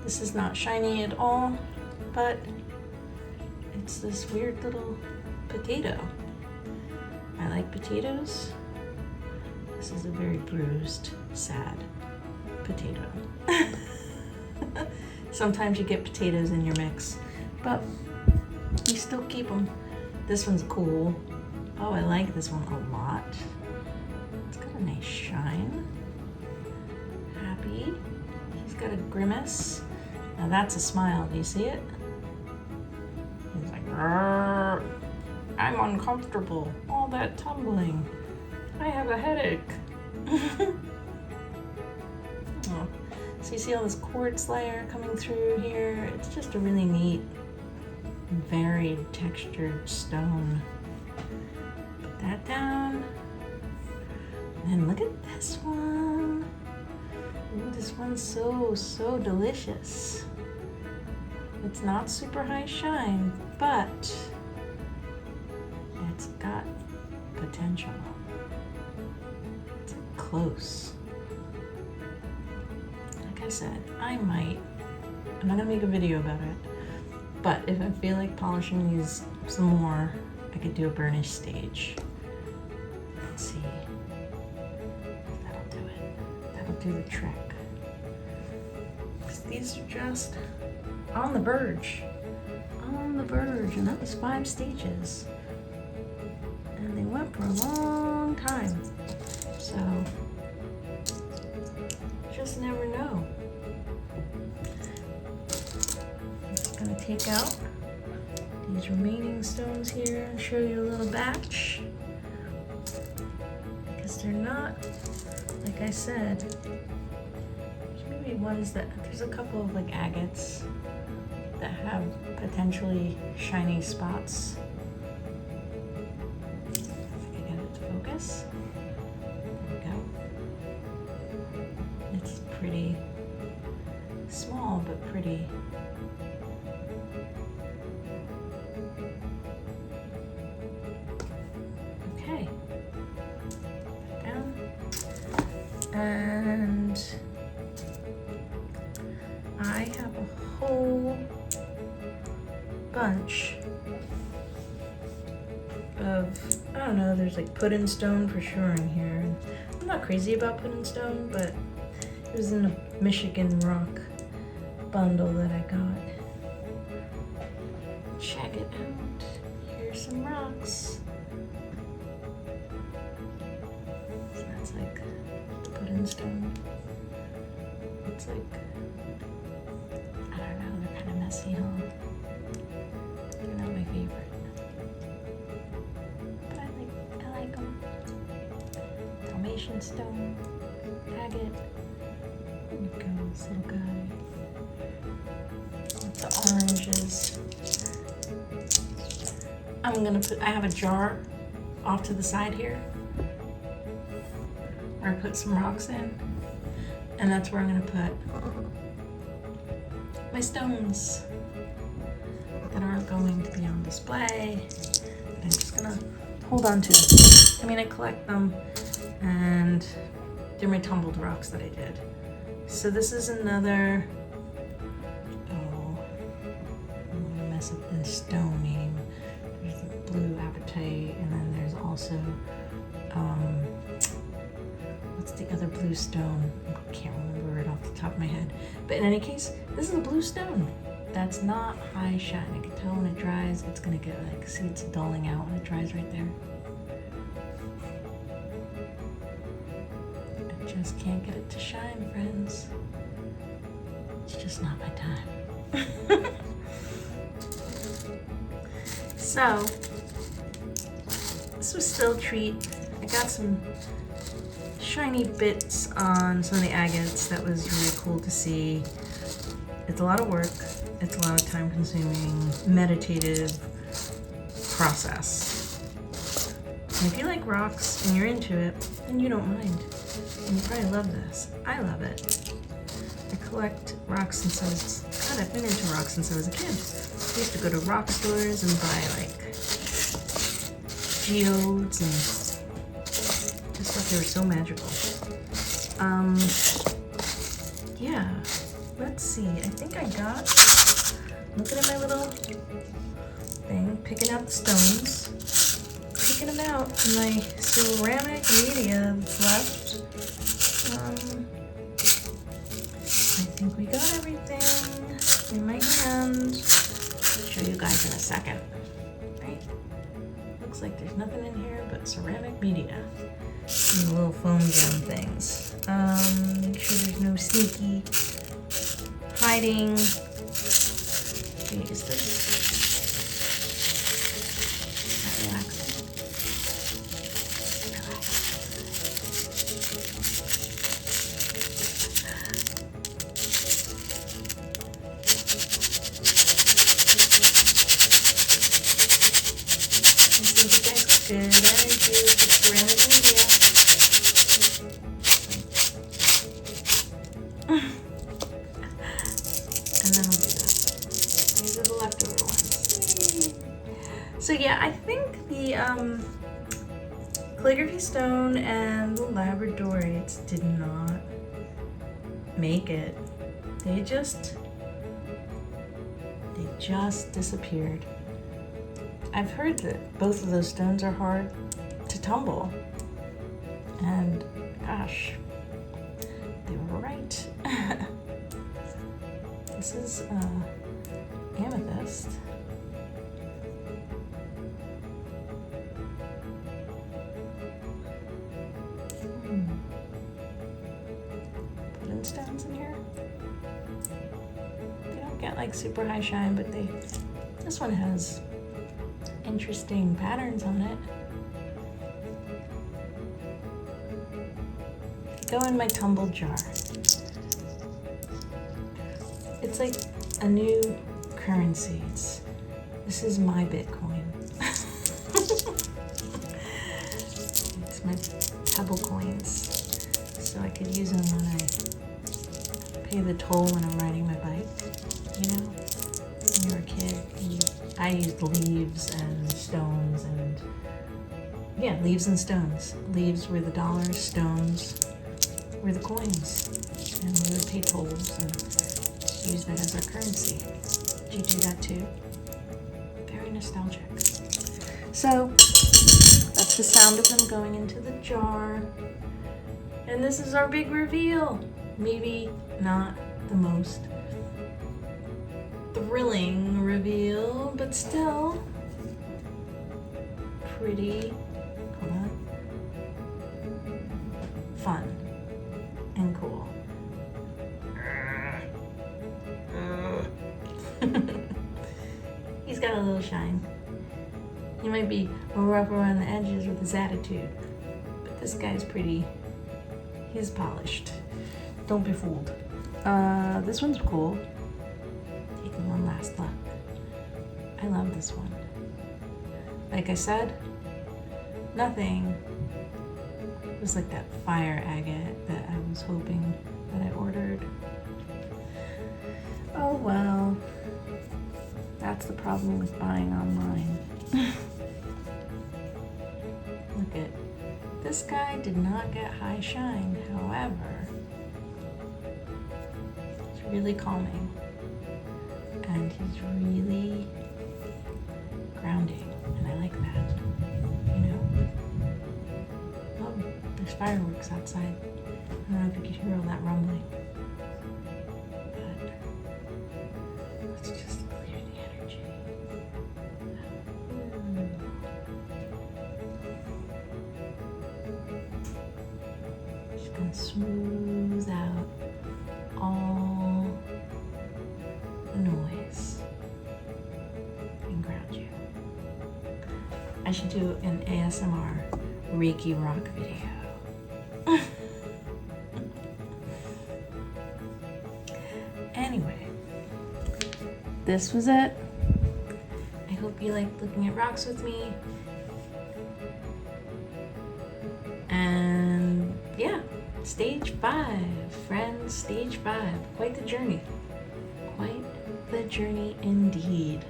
This is not shiny at all, but it's this weird little potato. I like potatoes. This is a very bruised, sad potato. Sometimes you get potatoes in your mix, but you still keep them. This one's cool. Oh, I like this one a lot. It's got a nice shine. Happy. He's got a grimace. Now that's a smile. Do you see it? He's like, "Rrr, I'm uncomfortable. All that tumbling. I have a headache." Oh. So you see all this quartz layer coming through here. It's just a really neat, varied, textured stone. Put that down. And then look at this one. Ooh, this one's so delicious. It's not super high shine, but it's got potential. It's close. Like I said, I'm not gonna make a video about it, but if I feel like polishing these some more, I could do a burnish stage. Let's see. That'll do it. That'll do the trick. These are just on the verge, and that was 5 stages, and they went for a long time, so just never know. I'm just gonna take out these remaining stones here and show you a little batch, because they're not, like I said, there's maybe ones that, there's a couple of like agates that have potentially shiny spots. If I can get it to focus. There we go. It's pretty small, but pretty. Okay. Put it down. And bunch of, I don't know, there's like put in stone for sure in here. I'm not crazy about put in stone, but it was in a Michigan rock bundle that I got. Check it out. Here's some rocks. So that's like put in stone. It's like, I don't know, they're kind of messy, huh? They're not my favorite. But I like them. Dalmatian stone, agate. There we go, this little guy. With the oranges. I'm gonna put, I have a jar off to the side here where I put some rocks in. And that's where I'm gonna put my stones that are going to be on display. I'm just gonna hold on to them. I mean, I collect them and they're my tumbled rocks that I did. So this is another, oh, I'm gonna mess up the stone name. There's the blue apatite, and then there's also, what's the other blue stone? I can't remember it off the top of my head. But in any case, this is a blue stone. That's not high shine. I can tell when it dries, it's gonna get like, see it's dulling out when it dries right there. I just can't get it to shine, friends. It's just not my time. So, this was still a treat. I got some shiny bits on some of the agates. That was really cool to see. It's a lot of work. It's a lot of time consuming, meditative process. And if you like rocks and you're into it, then you don't mind. And you probably love this. I love it. I collect rocks since I was, God, I've been into rocks since I was a kid. I used to go to rock stores and buy like geodes and just thought they were so magical. Yeah, let's see. I think I got, looking at my little thing, picking out the stones, picking them out in my ceramic media that's left. I think we got everything in my hand. I'll show you guys in a second. Right? Looks like there's nothing in here but ceramic media and the little foam gem things. Make sure there's no sneaky hiding. Okay, is this not relaxing? Good energy with the ceramic media. And then I'll do this. These are the leftover ones. So yeah, I think the calligraphy stone and the labradorates did not make it. They just disappeared. I've heard that both of those stones are hard to tumble, and gosh, they were right. This is amethyst. Put-in stones in here. They don't get like super high shine, but this one has interesting patterns on it. Go in my tumbled jar. It's like a new currency. This is my Bitcoin. It's my pebble coins. So I could use them when I pay the toll when I'm riding my bike, you know? When you're a kid, I used leaves and stones and, yeah, leaves and stones. Leaves were the dollars, stones were the coins. And we would pay tolls and use that as our currency. Did you do that too? nostalgic. So that's the sound of them going into the jar. And this is our big reveal. Maybe not the most thrilling reveal, but still pretty fun and cool. He's got a little shine. He might be rough around the edges with his attitude, but this guy's pretty. He's polished. Don't be fooled. This one's cool. Taking one last look. I love this one. Like I said, nothing was like that fire agate that I was hoping that I ordered. Oh well. That's the problem with buying online. Look at this guy did not get high shine, however, it's really calming and he's really grounding, and I like that, you know. Oh, there's fireworks outside. I don't know if you could hear all that rumbling, but let's just clear the energy. Just gonna smooth out all the noise and ground you. I should do an ASMR Reiki rock video. Anyway, this was it. I hope you liked looking at rocks with me. And yeah, stage 5, friends, stage 5. Quite the journey. Quite the journey indeed.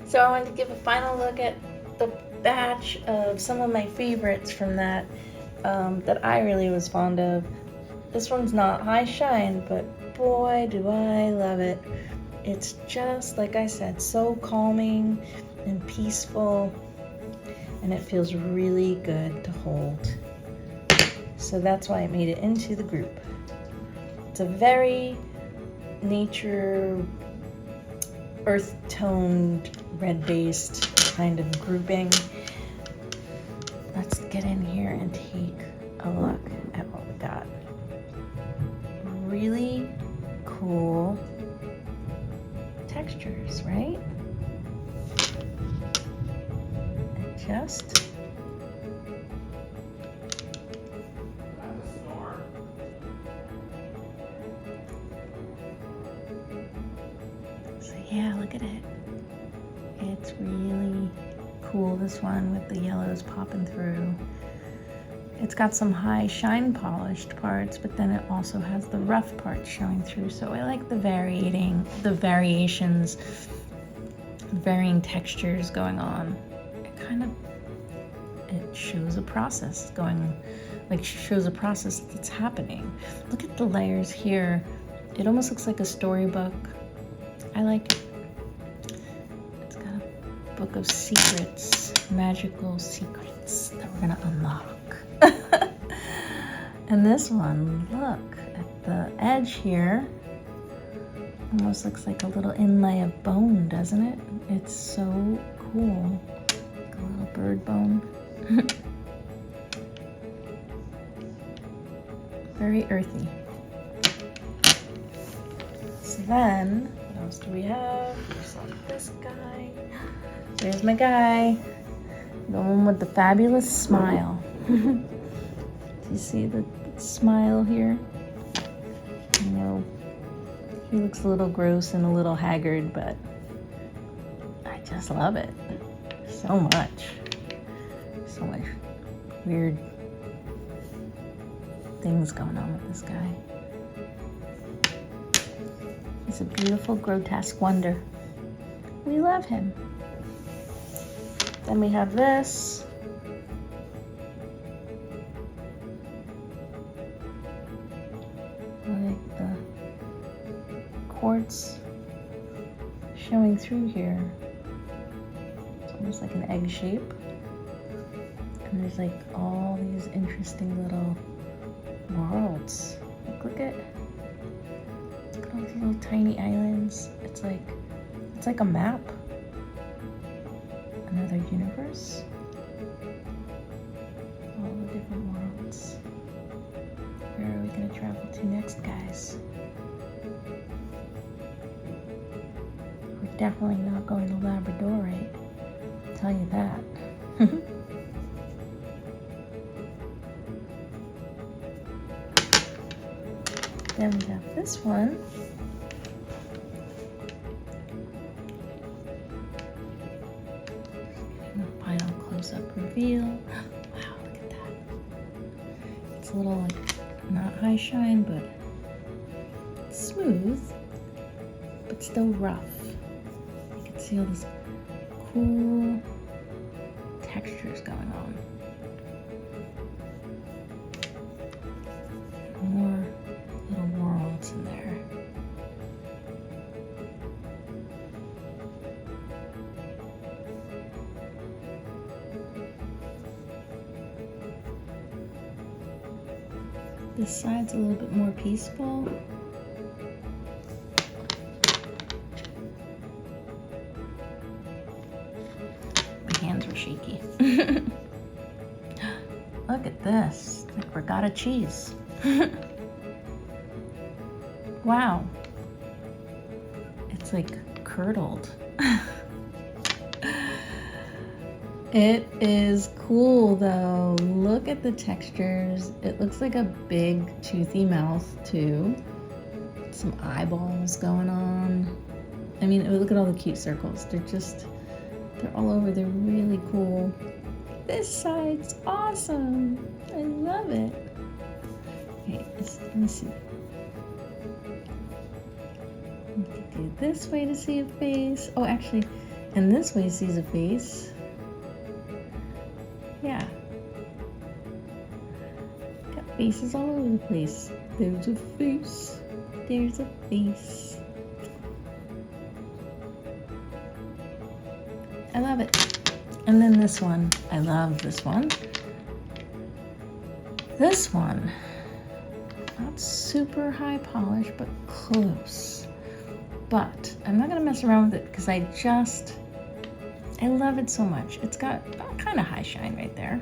So I wanted to give a final look at the batch of some of my favorites from that that I really was fond of. This one's not high shine, but boy do I love it. It's just, like I said, so calming and peaceful, and it feels really good to hold. So that's why I made it into the group. It's a very nature, earth-toned, red-based kind of grouping. Let's get in here and take a look at what we got. Really cool textures, right? And just so yeah, look at it. It's really cool, this one with the yellows popping through. It's got some high shine polished parts, but then it also has the rough parts showing through. So I like the variations, varying textures going on. It shows a process shows a process that's happening. Look at the layers here. It almost looks like a storybook. I like it. It's got a book of secrets, magical secrets that we're gonna unlock. And this one, look at the edge here. Almost looks like a little inlay of bone, doesn't it? It's so cool. Like a little bird bone. Very earthy. So then, what else do we have? There's like this guy. There's my guy. The one with the fabulous smile. Do you see the smile here? You know, he looks a little gross and a little haggard, but I just love it so much. So much weird things going on with this guy. He's a beautiful, grotesque wonder. We love him. Then we have this. Like the quartz showing through here. almost like an egg shape. And there's like all these interesting little worlds. Look at all these little tiny islands. It's like a map. Another universe. All the different worlds. Where are we going to travel to next, guys? We're definitely not going to Labrador, right? I'll tell you that. Then we have this one. The final close-up reveal. Wow, look at that. It's a little like not high shine, but smooth, but still rough. You can see all these cool textures going on. More little worlds in there. This side's a little bit more peaceful. My hands were shaky. Look at this, it's like regatta cheese. Wow. It's like curdled. It is cool though. Look at the textures. It looks like a big toothy mouth too. Some eyeballs going on. I mean, look at all the cute circles. They're all over. They're really cool. This side's awesome. I love it. Okay, let me see. We could do this way to see a face. Oh, actually, and this way sees a face. Yeah. Got faces all over the place. There's a face. There's a face. I love it. And then this one. I love this one. This one. Not super high polish, but close. But I'm not going to mess around with it because I love it so much. It's got kind of high shine right there.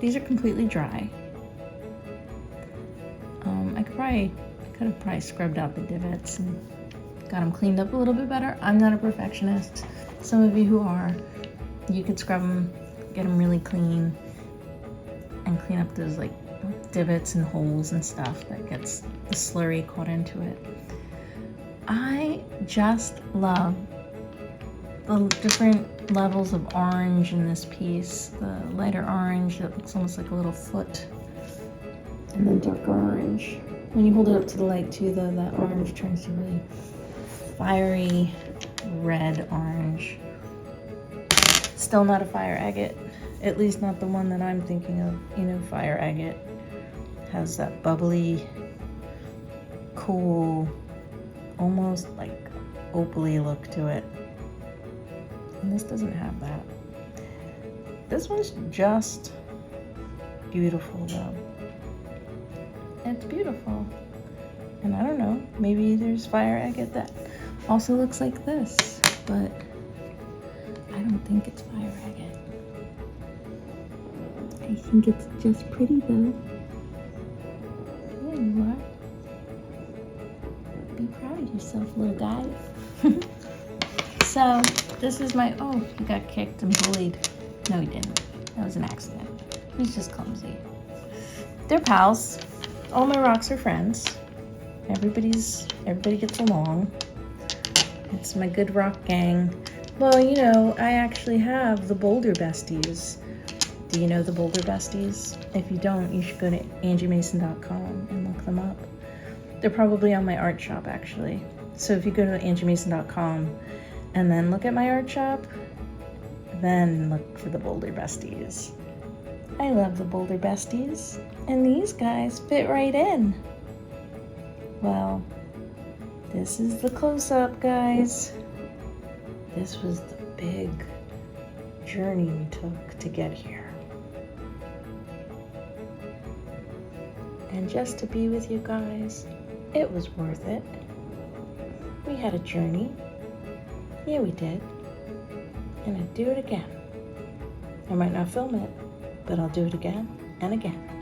These are completely dry. I could have probably scrubbed out the divots and got them cleaned up a little bit better. I'm not a perfectionist. Some of you who are, you could scrub them, get them really clean, and clean up those like divots and holes and stuff that gets the slurry caught into it. I just love the different levels of orange in this piece. The lighter orange that looks almost like a little foot, and then darker orange. When you hold it up to the light too, though, that orange turns to really fiery red orange. Still not a fire agate, at least not the one that I'm thinking of. You know, fire agate has that bubbly, cool, almost like opally look to it. And this doesn't have that. This one's just beautiful though. It's beautiful. And I don't know, maybe there's fire agate that also looks like this, but I don't think it's fire agate. I think it's just pretty though. There you are. Be proud of yourself, little guy. So this is my, oh, he got kicked and bullied. No, he didn't. That was an accident. He's just clumsy. They're pals. All my rocks are friends. Everybody gets along. It's my good rock gang. Well, you know, I actually have the Boulder Besties. Do you know the Boulder Besties? If you don't, you should go to angiemason.com and look them up. They're probably on my art shop, actually. So if you go to angiemason.com and then look at my art shop, then look for the Boulder Besties. I love the Boulder Besties, and these guys fit right in. Well, this is the close-up, guys. This was the big journey we took to get here. And just to be with you guys, it was worth it. We had a journey. Yeah, we did. And I'd do it again. I might not film it, but I'll do it again and again.